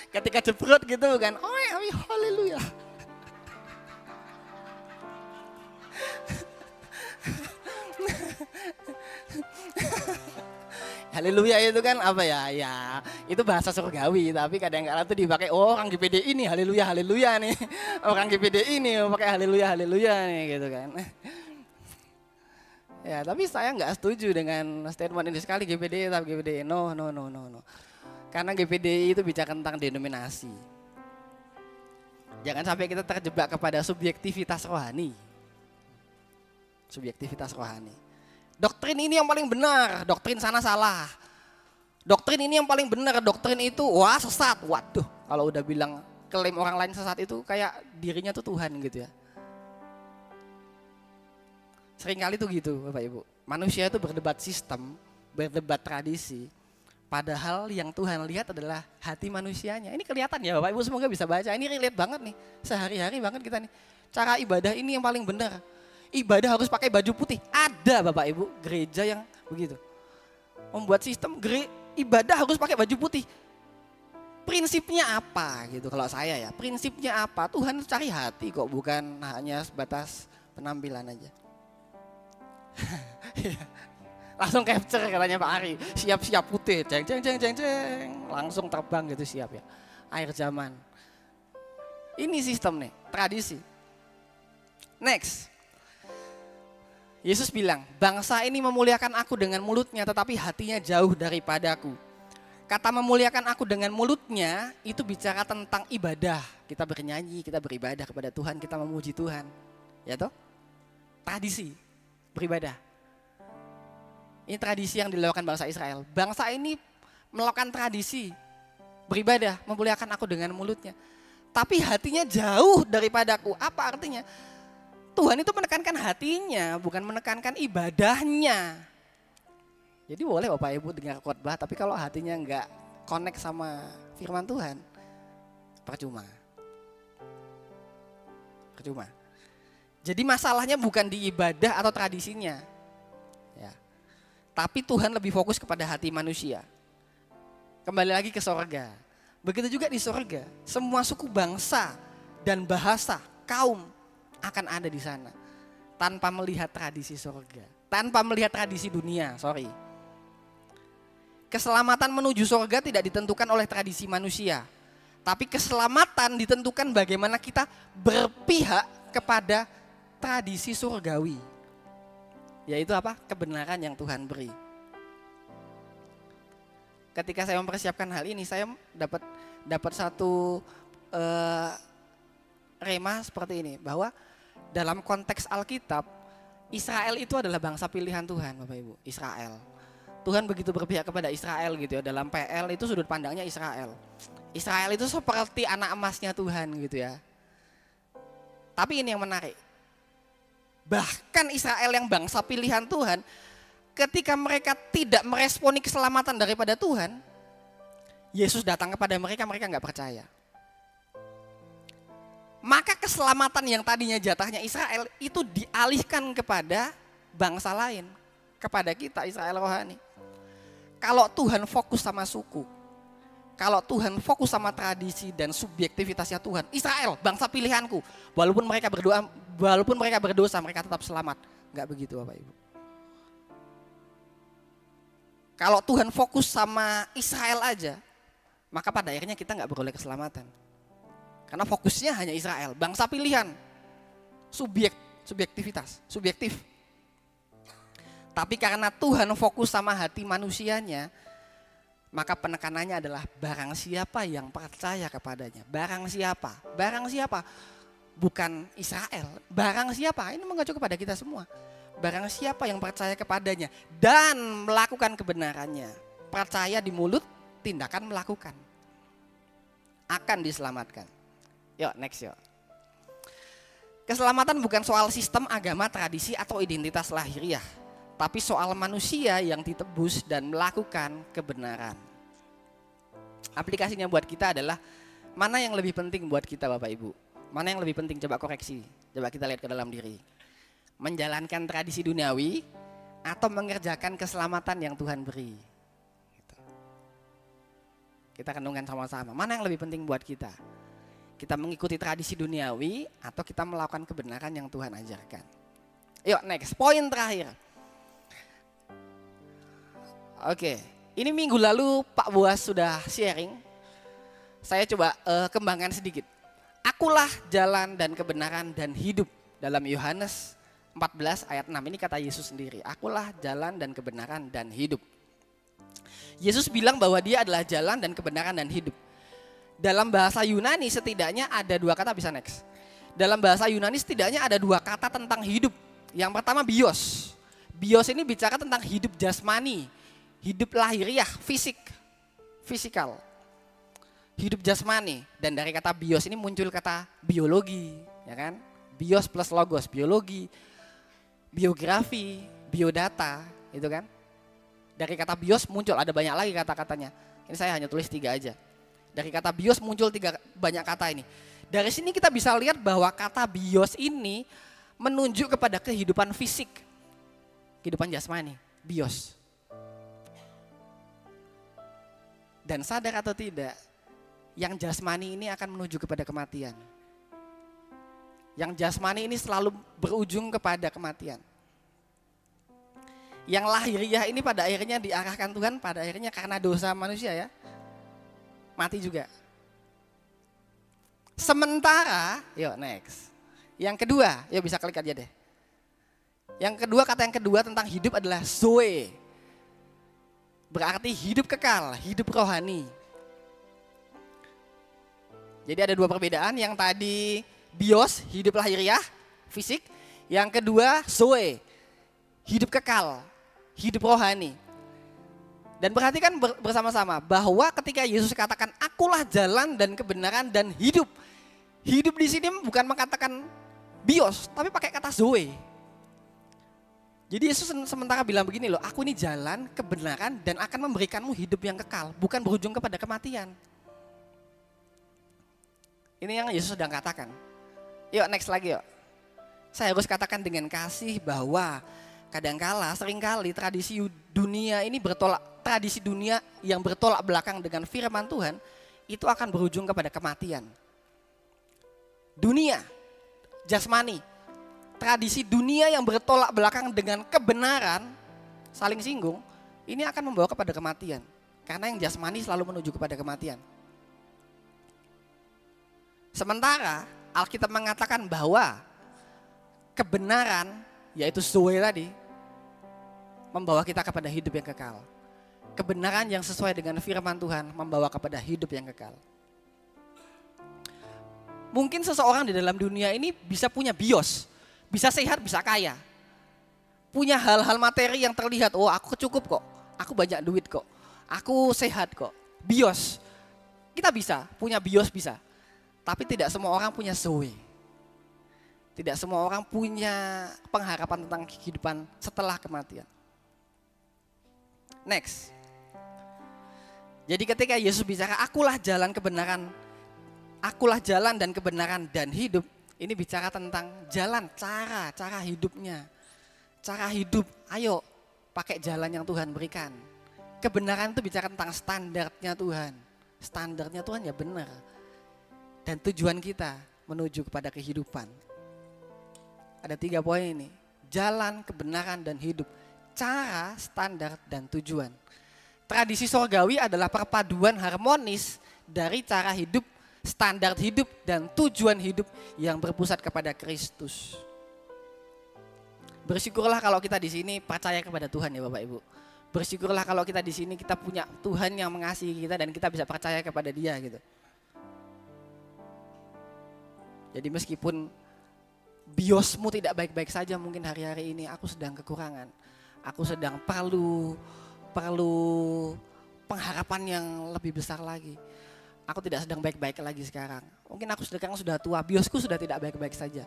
Ketika jebrot gitu bukan oek tapi haleluya. Haleluya itu kan apa ya? Ya itu bahasa surgawi tapi kadang-kadang tuh dipakai orang GPD ini haleluya haleluya nih. Orang GPD ini pakai haleluya haleluya nih gitu kan. Ya tapi saya nggak setuju dengan statement ini sekali GPD tapi GPD no. Karena GPD itu bicara tentang denominasi. Jangan sampai kita terjebak kepada subjektivitas rohani. Subjektivitas rohani. Doktrin ini yang paling benar, doktrin sana salah. Doktrin ini yang paling benar, doktrin itu wah sesat. Waduh, kalau udah bilang klaim orang lain sesat itu kayak dirinya tuh Tuhan gitu ya. Seringkali tuh gitu Bapak Ibu. Manusia itu berdebat sistem, berdebat tradisi. Padahal yang Tuhan lihat adalah hati manusianya. Ini kelihatan ya Bapak Ibu, semoga bisa baca. Ini relate banget nih, sehari-hari banget kita nih. Cara ibadah ini yang paling benar. Ibadah harus pakai baju putih. Ada Bapak Ibu gereja yang begitu. Membuat sistem ibadah harus pakai baju putih. Prinsipnya apa gitu kalau saya ya. Prinsipnya apa? Tuhan cari hati kok, bukan hanya sebatas penampilan aja. Langsung capture katanya Pak Ari, siap-siap putih, jeng jeng jeng jeng jeng, langsung terbang gitu siap ya. Akhir zaman. Ini sistem nih, tradisi. Next. Yesus bilang, bangsa ini memuliakan aku dengan mulutnya tetapi hatinya jauh daripadaku. Kata memuliakan aku dengan mulutnya itu bicara tentang ibadah. Kita bernyanyi, kita beribadah kepada Tuhan, kita memuji Tuhan. Ya toh? Tradisi, beribadah. Ini tradisi yang dilakukan bangsa Israel. Bangsa ini melakukan tradisi, beribadah, memuliakan aku dengan mulutnya. Tapi hatinya jauh daripadaku. Apa artinya? Tuhan itu menekankan hatinya, bukan menekankan ibadahnya. Jadi boleh Bapak Ibu dengar khotbah, tapi kalau hatinya enggak connect sama firman Tuhan, percuma. Percuma. Jadi masalahnya bukan di ibadah atau tradisinya. Ya. Tapi Tuhan lebih fokus kepada hati manusia. Kembali lagi ke sorga. Begitu juga di sorga, semua suku bangsa dan bahasa, kaum akan ada di sana. Tanpa melihat tradisi sorga, tanpa melihat tradisi dunia, Keselamatan menuju sorga tidak ditentukan oleh tradisi manusia. Tapi keselamatan ditentukan bagaimana kita berpihak kepada tradisi surgawi. Yaitu apa? Kebenaran yang Tuhan beri. Ketika saya mempersiapkan hal ini, saya dapat satu rema seperti ini, bahwa dalam konteks Alkitab, Israel itu adalah bangsa pilihan Tuhan, Bapak Ibu. Israel. Tuhan begitu berpihak kepada Israel gitu ya. Dalam PL itu sudut pandangnya Israel. Israel itu seperti anak emasnya Tuhan gitu ya. Tapi ini yang menarik. Bahkan Israel yang bangsa pilihan Tuhan, ketika mereka tidak meresponi keselamatan daripada Tuhan, Yesus datang kepada mereka, mereka nggak percaya. Maka keselamatan yang tadinya jatahnya Israel itu dialihkan kepada bangsa lain, kepada kita Israel rohani. Kalau Tuhan fokus sama suku, kalau Tuhan fokus sama tradisi dan subjektivitasnya Tuhan, Israel bangsa pilihanku, walaupun mereka berdosa, mereka tetap selamat. Enggak begitu Bapak Ibu. Kalau Tuhan fokus sama Israel aja, maka pada akhirnya kita enggak beroleh keselamatan. Karena fokusnya hanya Israel, bangsa pilihan, subjektif. Tapi karena Tuhan fokus sama hati manusianya, maka penekanannya adalah barang siapa yang percaya kepadanya. Barang siapa? Bukan Israel. Barang siapa? Ini mengacu kepada kita semua. Barang siapa yang percaya kepadanya dan melakukan kebenarannya. Percaya di mulut, tindakan melakukan. Akan diselamatkan. Yuk next yuk. Keselamatan bukan soal sistem agama, tradisi atau identitas lahiriah. Tapi soal manusia yang ditebus dan melakukan kebenaran. Aplikasinya buat kita adalah mana yang lebih penting buat kita Bapak Ibu? Mana yang lebih penting? Coba koreksi, coba kita lihat ke dalam diri. Menjalankan tradisi duniawi atau mengerjakan keselamatan yang Tuhan beri? Gitu. Kita renungkan sama-sama, mana yang lebih penting buat kita? Kita mengikuti tradisi duniawi atau kita melakukan kebenaran yang Tuhan ajarkan? Yuk next, poin terakhir. Oke, ini minggu lalu Pak Boas sudah sharing. Saya coba kembangkan sedikit. Akulah jalan dan kebenaran dan hidup. Dalam Yohanes 14 ayat 6 ini kata Yesus sendiri. Akulah jalan dan kebenaran dan hidup. Yesus bilang bahwa dia adalah jalan dan kebenaran dan hidup. Dalam bahasa Yunani setidaknya ada dua kata, bisa next. Dalam bahasa Yunani setidaknya ada dua kata tentang hidup. Yang pertama bios. Bios ini bicara tentang hidup jasmani, hidup lahiriah, fisikal. Hidup jasmani, dan dari kata bios ini muncul kata biologi, ya kan? Bios plus logos, biologi, biografi, biodata, itu kan? Dari kata bios muncul, ada banyak lagi kata-katanya. Ini saya hanya tulis 3 aja. Dari kata bios muncul banyak kata ini. Dari sini kita bisa lihat bahwa kata bios ini menunjuk kepada kehidupan fisik, kehidupan jasmani, bios. Dan sadar atau tidak, yang jasmani ini akan menuju kepada kematian. Yang jasmani ini selalu berujung kepada kematian. Yang lahiriah ini pada akhirnya diarahkan Tuhan, pada akhirnya karena dosa manusia ya, mati juga. Sementara, yuk next. Yang kedua, yuk bisa klik aja deh. Kata yang kedua tentang hidup adalah zoe. Berarti hidup kekal, hidup rohani. Jadi ada 2 perbedaan, yang tadi bios, hidup lahiriah, fisik. Yang kedua zoe, hidup kekal, hidup rohani. Dan perhatikan bersama-sama bahwa ketika Yesus katakan akulah jalan dan kebenaran dan hidup. Hidup di sini bukan mengatakan bios, tapi pakai kata zoe. Jadi Yesus sementara bilang begini loh, aku ini jalan, kebenaran, dan akan memberikanmu hidup yang kekal, bukan berujung kepada kematian. Ini yang Yesus sedang katakan. Yuk next lagi yuk. Saya harus katakan dengan kasih bahwa kadangkala, seringkali tradisi dunia ini tradisi dunia yang bertolak belakang dengan firman Tuhan, itu akan berujung kepada kematian. Dunia, jasmani, tradisi dunia yang bertolak belakang dengan kebenaran, saling singgung, ini akan membawa kepada kematian. Karena yang jasmani selalu menuju kepada kematian. Sementara Alkitab mengatakan bahwa kebenaran, yaitu zoe tadi, membawa kita kepada hidup yang kekal. Kebenaran yang sesuai dengan firman Tuhan membawa kepada hidup yang kekal. Mungkin seseorang di dalam dunia ini bisa punya bios, bisa sehat, bisa kaya. Punya hal-hal materi yang terlihat, oh aku cukup kok, aku banyak duit kok, aku sehat kok. Bios, kita bisa, punya bios bisa. Tapi tidak semua orang punya zoe. Tidak semua orang punya pengharapan tentang kehidupan setelah kematian. Next. Jadi ketika Yesus bicara, akulah jalan kebenaran, akulah jalan dan kebenaran dan hidup, ini bicara tentang jalan, cara hidupnya. Cara hidup, ayo pakai jalan yang Tuhan berikan. Kebenaran itu bicara tentang standarnya Tuhan. Standarnya Tuhan ya benar. Dan tujuan kita menuju kepada kehidupan. Ada 3 poin ini. Jalan, kebenaran, dan hidup. Cara, standar, dan tujuan. Tradisi sorgawi adalah perpaduan harmonis dari cara hidup, standar hidup, dan tujuan hidup yang berpusat kepada Kristus. Bersyukurlah kalau kita di sini percaya kepada Tuhan ya Bapak Ibu. Bersyukurlah kalau kita di sini kita punya Tuhan yang mengasihi kita dan kita bisa percaya kepada Dia gitu. Jadi meskipun biosmu tidak baik-baik saja mungkin hari-hari ini, aku sedang kekurangan. Aku sedang perlu pengharapan yang lebih besar lagi. Aku tidak sedang baik-baik lagi sekarang. Mungkin aku sekarang sudah tua, biosku sudah tidak baik-baik saja.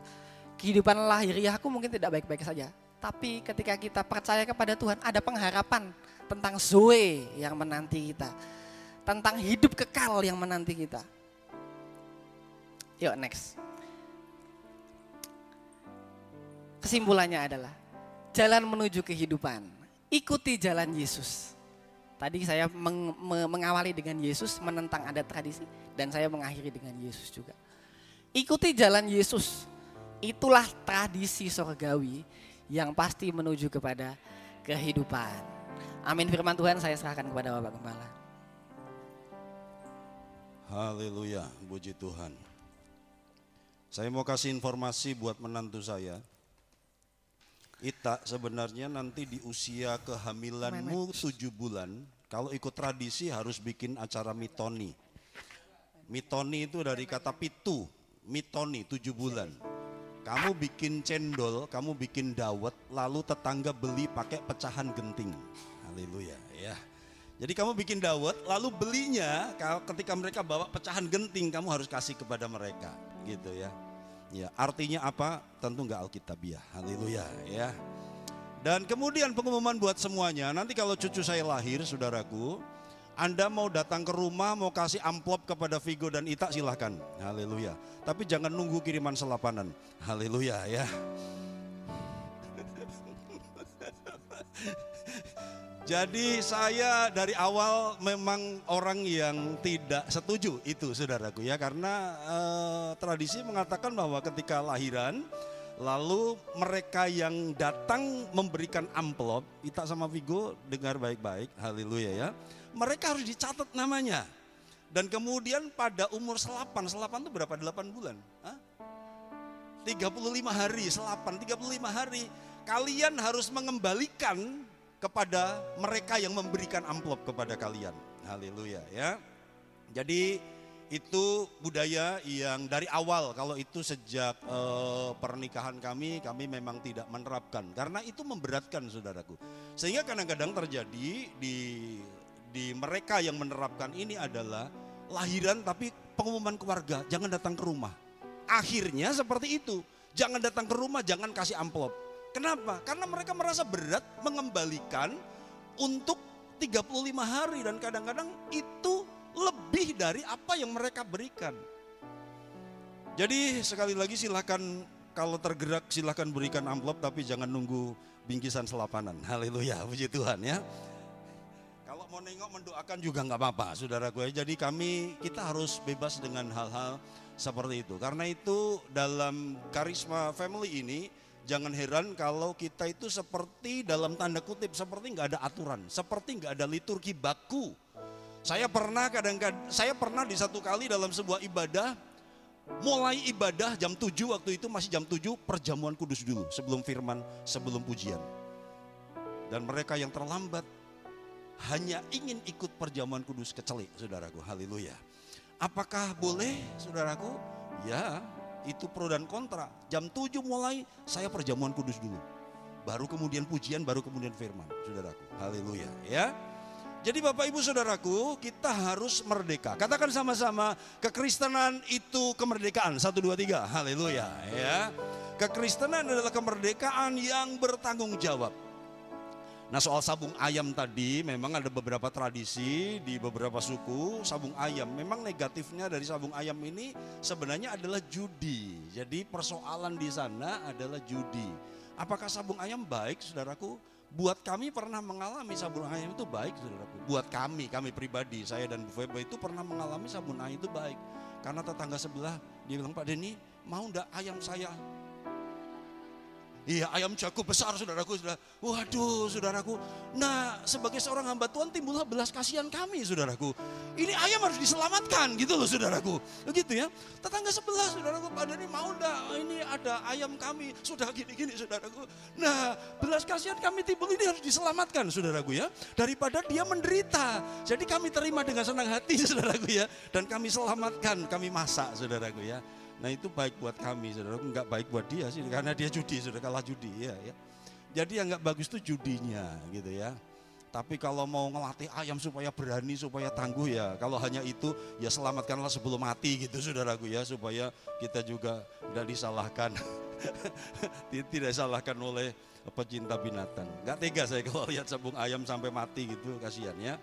Kehidupan lahiriahku mungkin tidak baik-baik saja. Tapi ketika kita percaya kepada Tuhan, ada pengharapan tentang zoe yang menanti kita. Tentang hidup kekal yang menanti kita. Yuk next. Kesimpulannya adalah jalan menuju kehidupan. Ikuti jalan Yesus. Tadi saya mengawali dengan Yesus, menentang adat tradisi, dan saya mengakhiri dengan Yesus juga. Ikuti jalan Yesus. Itulah tradisi sorgawi yang pasti menuju kepada kehidupan. Amin. Firman Tuhan saya serahkan kepada Bapak Gembala.
Haleluya, puji Tuhan. Saya mau kasih informasi buat menantu saya. Ita sebenarnya nanti di usia kehamilanmu 7 bulan, kalau ikut tradisi harus bikin acara mitoni. Mitoni itu dari kata pitu, mitoni 7 bulan. Kamu bikin cendol, kamu bikin dawet, lalu tetangga beli pakai pecahan genting. Haleluya ya. Jadi kamu bikin dawet, lalu belinya ketika mereka bawa pecahan genting, kamu harus kasih kepada mereka, gitu ya. Ya, artinya apa? Tentu nggak alkitabiah. Haleluya ya. Dan kemudian pengumuman buat semuanya, nanti kalau cucu saya lahir, saudaraku, Anda mau datang ke rumah, mau kasih amplop kepada Vigo dan Ita, silahkan. Haleluya. Tapi jangan nunggu kiriman selapanan. Haleluya ya. Jadi saya dari awal memang orang yang tidak setuju itu, saudaraku ya. Karena tradisi mengatakan bahwa ketika lahiran, lalu mereka yang datang memberikan amplop, Ita sama Vigo dengar baik-baik, haleluya ya. Mereka harus dicatat namanya. Dan kemudian pada umur selapan itu berapa? 8 bulan? 35 hari, 35 hari. Kalian harus mengembalikan kepada mereka yang memberikan amplop kepada kalian. Haleluya ya. Jadi itu budaya yang dari awal, kalau itu sejak pernikahan kami memang tidak menerapkan. Karena itu memberatkan, saudaraku. Sehingga kadang-kadang terjadi di mereka yang menerapkan ini adalah lahiran tapi pengumuman keluarga, jangan datang ke rumah. Akhirnya seperti itu, jangan datang ke rumah, jangan kasih amplop. Kenapa? Karena mereka merasa berat mengembalikan untuk 35 hari dan kadang-kadang itu lebih dari apa yang mereka berikan. Jadi sekali lagi silakan kalau tergerak silakan berikan amplop, tapi jangan nunggu bingkisan selapanan. Haleluya, puji Tuhan ya. Kalau mau nengok mendoakan juga nggak apa-apa, saudaraku. Jadi kita harus bebas dengan hal-hal seperti itu. Karena itu dalam karisma family ini jangan heran kalau kita itu seperti dalam tanda kutip seperti nggak ada aturan, seperti nggak ada liturgi baku. Saya pernah di satu kali dalam sebuah ibadah, mulai ibadah jam 7, waktu itu masih jam 7 perjamuan kudus dulu sebelum firman, sebelum pujian. Dan mereka yang terlambat hanya ingin ikut perjamuan kudus kecelik, saudaraku. Haleluya. Apakah boleh, saudaraku? Ya, itu pro dan kontra. Jam 7 mulai saya perjamuan kudus dulu. Baru kemudian pujian, baru kemudian firman, saudaraku. Haleluya ya. Jadi Bapak Ibu Saudaraku, kita harus merdeka. Katakan sama-sama, kekristenan itu kemerdekaan. 1, 2, 3. Haleluya ya. Kekristenan adalah kemerdekaan yang bertanggung jawab. Nah, soal sabung ayam tadi, memang ada beberapa tradisi di beberapa suku sabung ayam. Memang negatifnya dari sabung ayam ini sebenarnya adalah judi. Jadi persoalan di sana adalah judi. Apakah sabung ayam baik, saudaraku? Buat kami pernah mengalami sabung ayam itu baik, saudaraku. Buat kami pribadi, saya dan Bu Feba itu pernah mengalami sabung ayam itu baik. Karena tetangga sebelah dia bilang, Pak Denny, mau enggak ayam saya? Iya, ayam jago besar, saudaraku. Waduh, saudaraku. Nah, sebagai seorang hamba Tuhan timbullah belas kasihan kami, saudaraku. Ini ayam harus diselamatkan gitu loh, saudaraku. Begitu ya. Tetangga sebelah, saudaraku, Pak Denny mau enggak? Ini ada ayam kami, sudah gini-gini, saudaraku. Nah, belas kasihan kami timbul ini harus diselamatkan, saudaraku ya. Daripada dia menderita. Jadi kami terima dengan senang hati, saudaraku ya. Dan kami selamatkan, kami masak, saudaraku ya. Nah itu baik buat kami, saudara, enggak baik buat dia sih, karena dia judi, sudah kalah judi ya. Jadi yang enggak bagus itu judinya gitu ya. Tapi kalau mau ngelatih ayam supaya berani, supaya tangguh ya, kalau hanya itu ya selamatkanlah sebelum mati gitu, saudaraku ya, supaya kita juga tidak disalahkan, tidak disalahkan oleh pecinta binatang. Enggak tega saya kalau lihat sabung ayam sampai mati gitu, kasihan ya.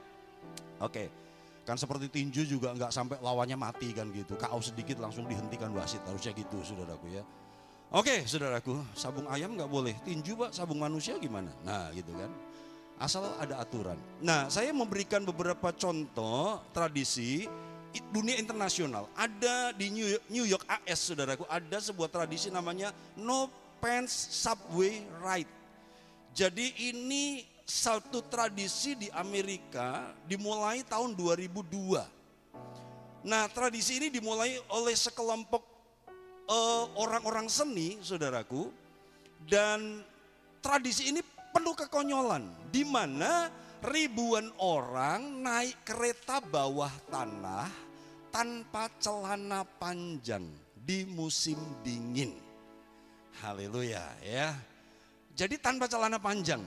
Oke. Kan seperti tinju juga nggak sampai lawannya mati kan gitu. KO sedikit langsung dihentikan wasit, harusnya gitu, saudaraku ya. Oke, saudaraku, sabung ayam nggak boleh. Tinju Pak, sabung manusia gimana? Nah gitu kan. Asal ada aturan. Nah, saya memberikan beberapa contoh tradisi dunia internasional. Ada di New York AS, saudaraku, ada sebuah tradisi namanya No Pants Subway Ride. Jadi ini satu tradisi di Amerika dimulai tahun 2002. Nah, tradisi ini dimulai oleh sekelompok orang-orang seni, saudaraku. Dan tradisi ini penuh kekonyolan, di mana ribuan orang naik kereta bawah tanah tanpa celana panjang di musim dingin. Haleluya ya. Jadi tanpa celana panjang.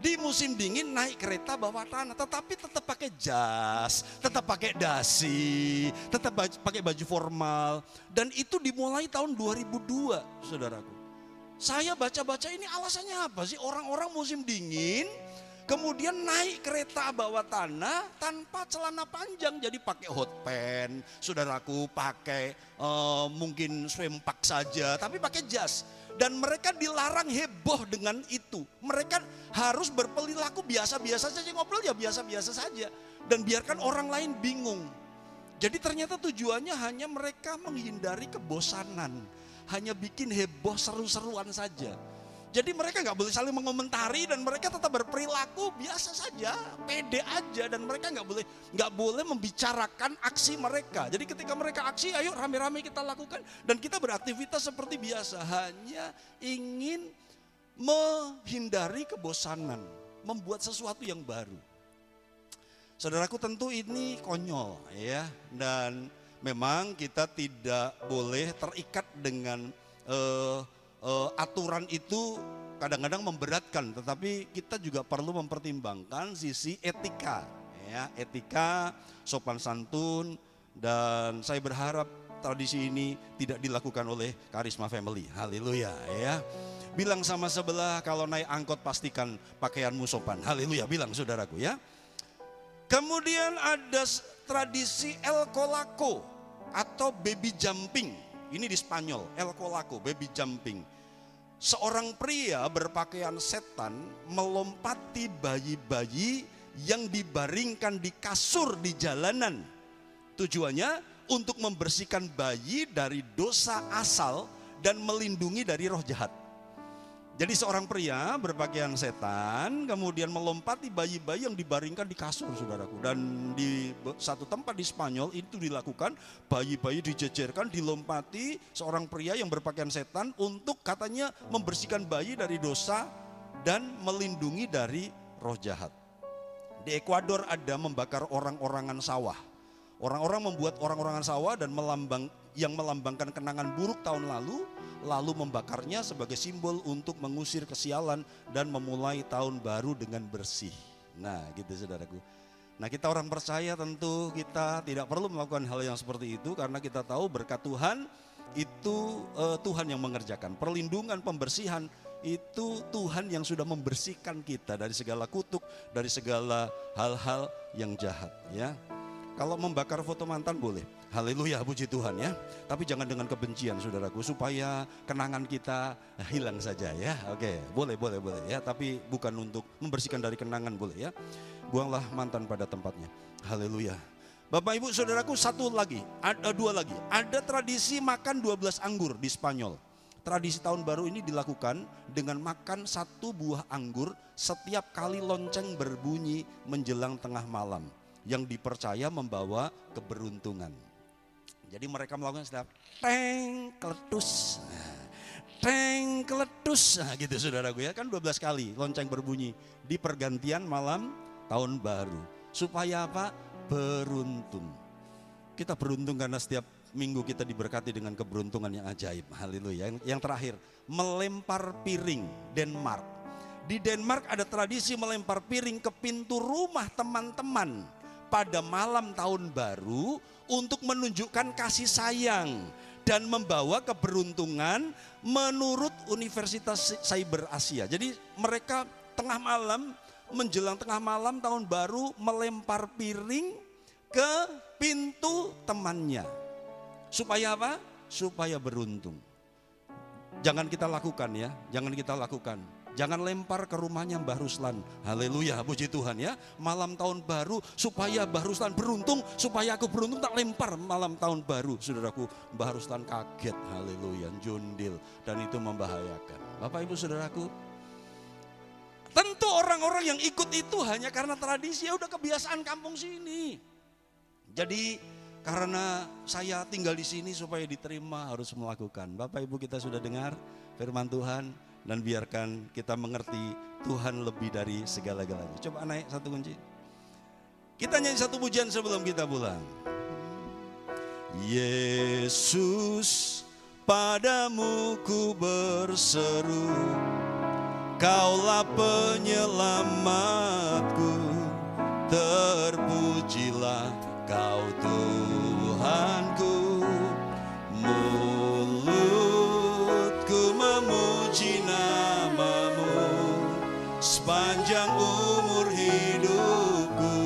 Di musim dingin naik kereta bawa tanah, tetapi tetap pakai jas, tetap pakai dasi, tetap pakai baju formal. Dan itu dimulai tahun 2002, saudaraku. Saya baca-baca ini alasannya apa sih? Orang-orang musim dingin, kemudian naik kereta bawa tanah tanpa celana panjang. Jadi pakai hot pants, saudaraku, pakai mungkin swimpak saja, tapi pakai jas. Dan mereka dilarang heboh dengan itu. Mereka harus berperilaku biasa-biasa saja, ngobrol ya biasa-biasa saja. Dan biarkan orang lain bingung. Jadi ternyata tujuannya hanya mereka menghindari kebosanan. Hanya bikin heboh seru-seruan saja. Jadi mereka nggak boleh saling mengomentari dan mereka tetap berperilaku biasa saja, pede aja, dan mereka nggak boleh membicarakan aksi mereka. Jadi ketika mereka aksi, ayo rame-rame kita lakukan dan kita beraktivitas seperti biasa, hanya ingin menghindari kebosanan, membuat sesuatu yang baru. Saudaraku, tentu ini konyol ya, dan memang kita tidak boleh terikat dengan aturan itu kadang-kadang memberatkan, tetapi kita juga perlu mempertimbangkan sisi etika, ya, etika, sopan santun, dan saya berharap tradisi ini tidak dilakukan oleh Karisma Family. Haleluya, ya. Bilang sama sebelah, kalau naik angkot pastikan pakaianmu sopan. Haleluya, bilang saudaraku ya. Kemudian ada tradisi El Colaco atau baby jumping. Ini di Spanyol, El Colaco, baby jumping. Seorang pria berpakaian setan melompati bayi-bayi yang dibaringkan di kasur di jalanan. Tujuannya untuk membersihkan bayi dari dosa asal dan melindungi dari roh jahat. Jadi seorang pria berpakaian setan kemudian melompati bayi-bayi yang dibaringkan di kasur, saudaraku. Dan di satu tempat di Spanyol itu dilakukan, bayi-bayi dijejerkan, dilompati seorang pria yang berpakaian setan untuk katanya membersihkan bayi dari dosa dan melindungi dari roh jahat. Di Ekuador ada membakar orang-orangan sawah. Orang-orang membuat orang-orangan sawah dan yang melambangkan kenangan buruk tahun lalu membakarnya sebagai simbol untuk mengusir kesialan dan memulai tahun baru dengan bersih. Nah gitu saudaraku. Nah kita orang percaya tentu kita tidak perlu melakukan hal yang seperti itu, karena kita tahu berkat Tuhan itu Tuhan yang mengerjakan. Perlindungan, pembersihan itu Tuhan yang sudah membersihkan kita dari segala kutuk, dari segala hal-hal yang jahat ya. Kalau membakar foto mantan boleh, haleluya, puji Tuhan ya. Tapi jangan dengan kebencian saudaraku, supaya kenangan kita hilang saja ya. Oke, boleh ya. Tapi bukan untuk membersihkan dari kenangan, boleh ya. Buanglah mantan pada tempatnya, haleluya. Bapak ibu saudaraku, dua lagi. Ada tradisi makan 12 anggur di Spanyol. Tradisi tahun baru ini dilakukan dengan makan 1 buah anggur setiap kali lonceng berbunyi menjelang tengah malam, yang dipercaya membawa keberuntungan. Jadi mereka melakukan setiap teng keletus, nah gitu saudaraku ya, kan 12 kali lonceng berbunyi di pergantian malam tahun baru. Supaya apa? Beruntung. Kita beruntung karena setiap minggu kita diberkati dengan keberuntungan yang ajaib. Haleluya. Yang terakhir, melempar piring Denmark. Di Denmark ada tradisi melempar piring ke pintu rumah teman-teman pada malam tahun baru untuk menunjukkan kasih sayang dan membawa keberuntungan menurut Universitas Cyber Asia. Jadi mereka tengah malam, menjelang tengah malam tahun baru, melempar piring ke pintu temannya. Supaya apa? Supaya beruntung. Jangan kita lakukan ya, jangan kita lakukan. Jangan lempar ke rumahnya Mbah Ruslan. Haleluya, puji Tuhan ya. Malam tahun baru supaya Mbah Ruslan beruntung, supaya aku beruntung, tak lempar malam tahun baru. Saudaraku, Mbah Ruslan kaget, haleluya, jundil, dan itu membahayakan. Bapak ibu saudaraku, tentu orang-orang yang ikut itu hanya karena tradisi, ya udah kebiasaan kampung sini. Jadi karena saya tinggal di sini supaya diterima harus melakukan. Bapak ibu kita sudah dengar firman Tuhan. Dan biarkan kita mengerti Tuhan lebih dari segala-galanya. Coba naik satu kunci. Kita nyanyi satu pujian sebelum kita pulang. Yesus, padamu ku berseru, Kaulah penyelamatku, terpujilah Kau Tuhanku. Mulutku memuji nama-Mu sepanjang umur hidupku,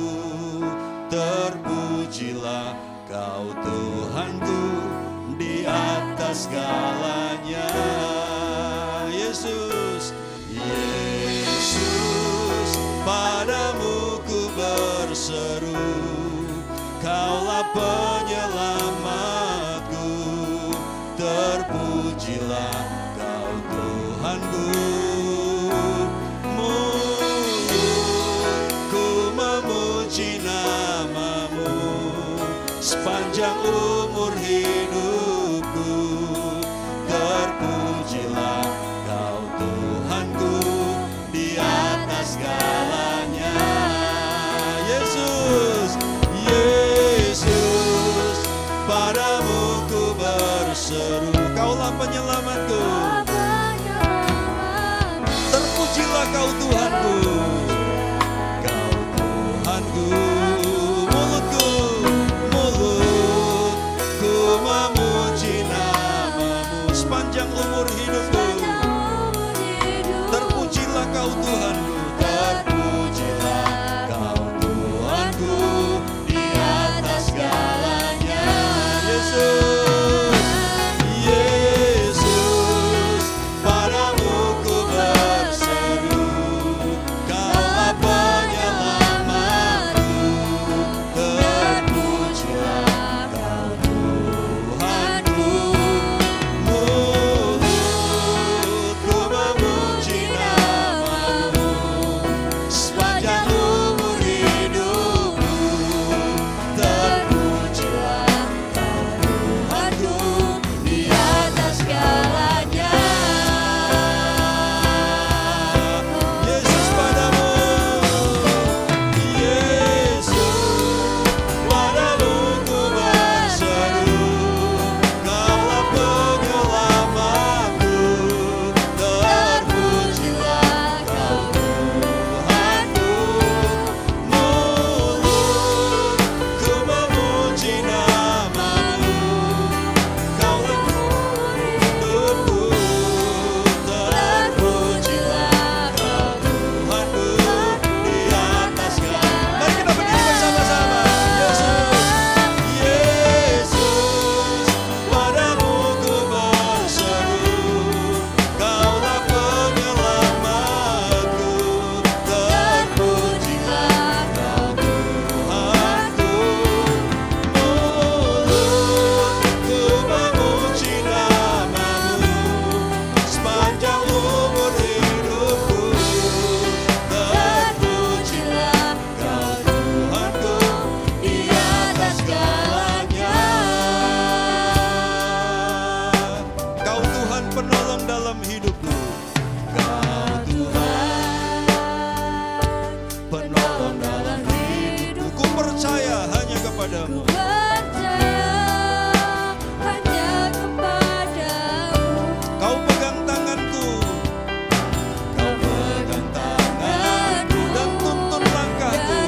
terpujilah Kau Tuhanku di atas segalanya. Yesus, Yesus, padamu ku berseru, Kaulah penyelamatku, terpujilah Kau Tuhanku. Mulutku memuji nama-Mu sepanjang umur hidupku, terpujilah Kau Tuhanku di atas segalanya. Yesus, Yesus, padamu ku berseru, Kaulah penyelamatku, terpujilah Kau Tuhanku, Kau Tuhanku. Mulutku memuji nama-Mu sepanjang umur hidupku, terpujilah Kau Tuhanku, terpujilah Kau Tuhanku di atas segalanya. Yesus, Yesus, padamu ku berseru, Kaulah penyelamatku, terpujilah Kau Tuhanku. Mulutku memuji nama-Mu sepanjang umur hidupku, terpujilah Kau Tuhanku di atas segalanya. Yesus, padamu, Yesus, padamu ku berseru, Kaulah penyelamatku, terpujilah Kau Tuhanku. Mulutku memuji nama-Mu, Kaulah hidupku, terpujilah Kau Tuhanku di atas segala. Mari kita berdiri bersama-sama. Yesus, Yesus, padamu ku berseru, Kaulah penyelamatku, terpujilah Kau Tuhanku. Mulutku memuji nama-Mu sepanjang umur hidupku, terpujilah Kau Tuhanku di atas segalanya. Kau Tuhan penolong dalam hidupku, Kau Tuhan penolong dalam hidupku. Ku percaya hanya kepadamu. Kau pegang tanganku, Kau pegang tanganku dan tuntun langkahku.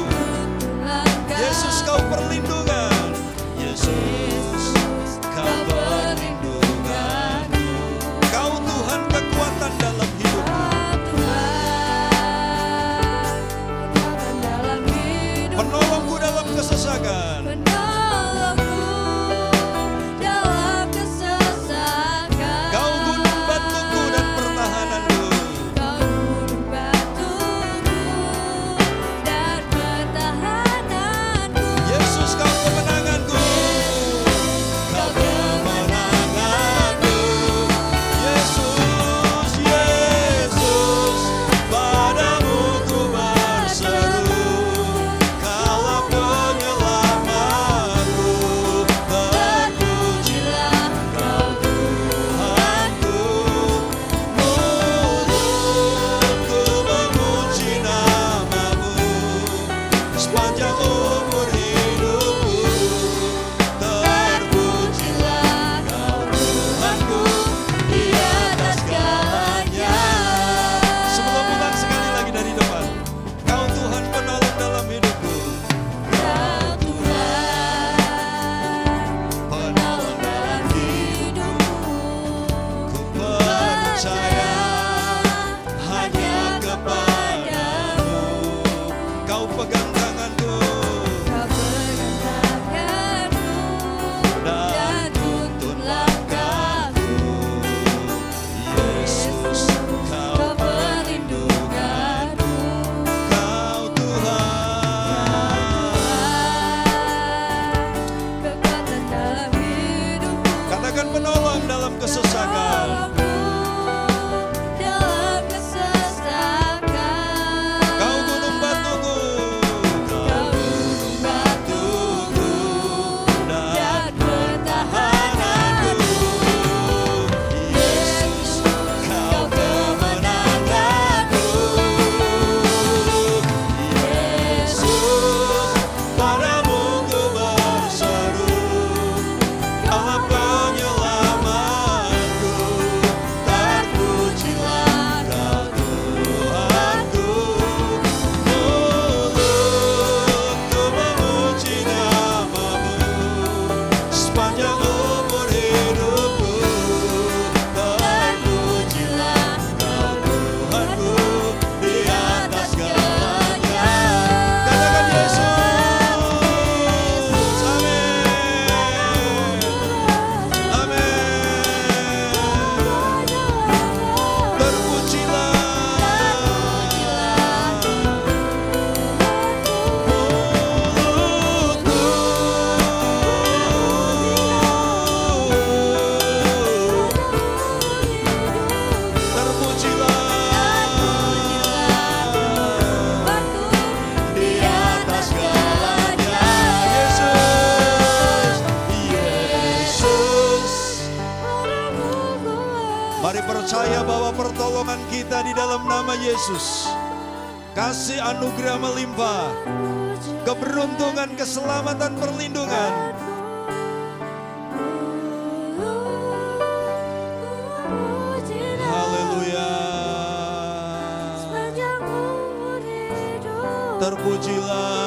Yesus, Kau perlindungan. Yesus, Kau perlindunganku. Kau Tuhan kekuatan bawa pertolongan kita di dalam nama Yesus. Kasih anugerah melimpah, keberuntungan, keselamatan, perlindungan. Haleluya. Terpujilah.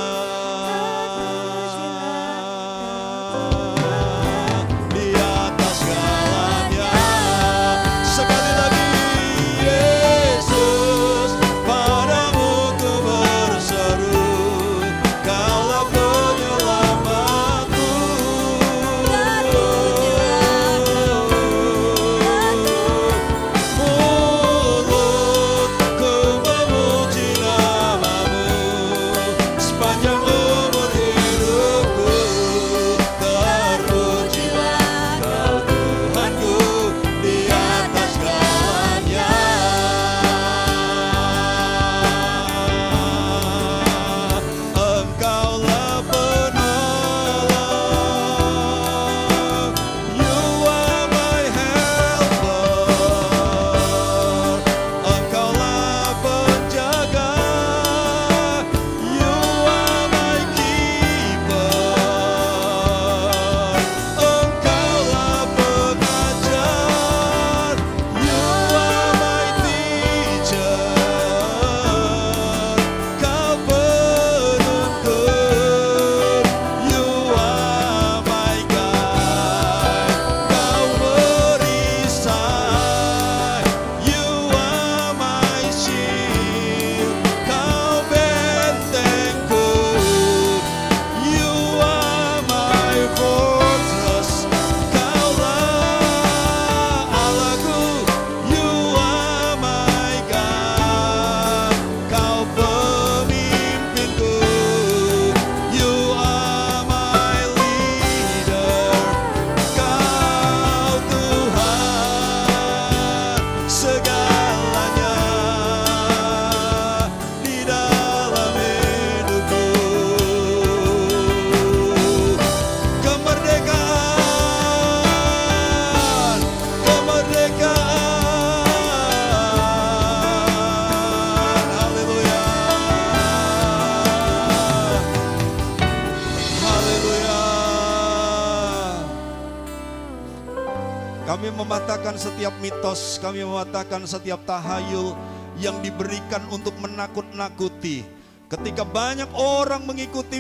Kami mematahkan setiap mitos, kami mematahkan setiap tahayul yang diberikan untuk menakut-nakuti. Ketika banyak orang mengikuti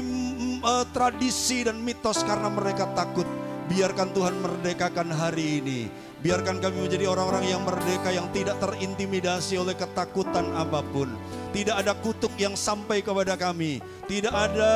tradisi dan mitos karena mereka takut, biarkan Tuhan merdekakan hari ini. Biarkan kami menjadi orang-orang yang merdeka, yang tidak terintimidasi oleh ketakutan apapun. Tidak ada kutuk yang sampai kepada kami, tidak ada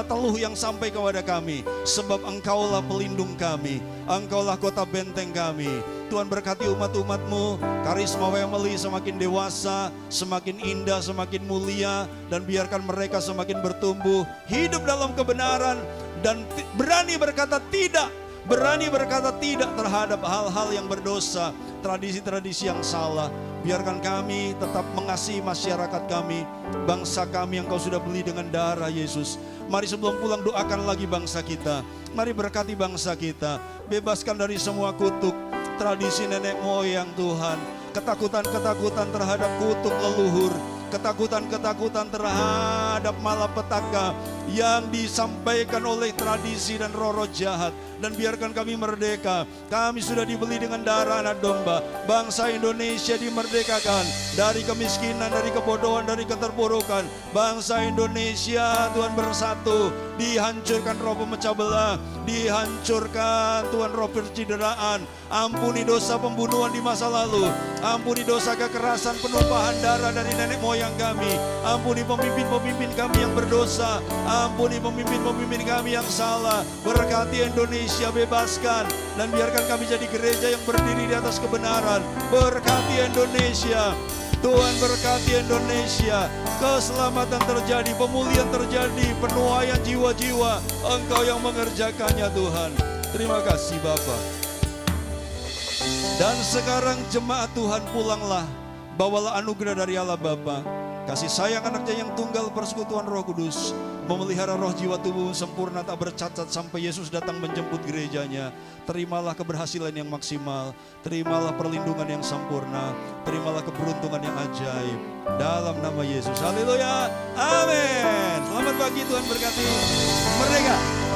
teluh yang sampai kepada kami, sebab Engkaulah pelindung kami, Engkaulah kota benteng kami. Tuhan berkati umat-umat-Mu, Karisma Family semakin dewasa, semakin indah, semakin mulia, dan biarkan mereka semakin bertumbuh, hidup dalam kebenaran, dan berani berkata tidak. Berani berkata tidak terhadap hal-hal yang berdosa, tradisi-tradisi yang salah. Biarkan kami tetap mengasihi masyarakat kami, bangsa kami yang Kau sudah beli dengan darah Yesus. Mari sebelum pulang doakan lagi bangsa kita. Mari berkati bangsa kita, bebaskan dari semua kutuk tradisi nenek moyang Tuhan. Ketakutan-ketakutan terhadap kutuk leluhur, ketakutan-ketakutan terhadap malapetaka yang disampaikan oleh tradisi dan roh-roh jahat. Dan biarkan kami merdeka. Kami sudah dibeli dengan darah anak domba. Bangsa Indonesia dimerdekakan dari kemiskinan, dari kebodohan, dari keterpurukan. Bangsa Indonesia Tuhan bersatu. Dihancurkan roh pemecah belah, dihancurkan Tuhan roh percideraan. Ampuni dosa pembunuhan di masa lalu, ampuni dosa kekerasan, penumpahan darah dari nenek moyang kami. Ampuni pemimpin-pemimpin kami yang berdosa, ampuni pemimpin-pemimpin kami yang salah. Berkati Indonesia, bebaskan, dan biarkan kami jadi gereja yang berdiri di atas kebenaran. Berkati Indonesia, Tuhan berkati Indonesia. Keselamatan terjadi, pemulihan terjadi, penuaian jiwa-jiwa, Engkau yang mengerjakannya Tuhan. Terima kasih Bapa. Dan sekarang jemaat Tuhan pulanglah, bawalah anugerah dari Allah Bapa, kasih sayang anaknya yang tunggal, persekutuan Roh Kudus, memelihara roh jiwa tubuh sempurna tak bercacat sampai Yesus datang menjemput gerejanya. Terimalah keberhasilan yang maksimal, terimalah perlindungan yang sempurna, terimalah keberuntungan yang ajaib. Dalam nama Yesus, haleluya, amin. Selamat pagi, Tuhan berkati. Merdeka.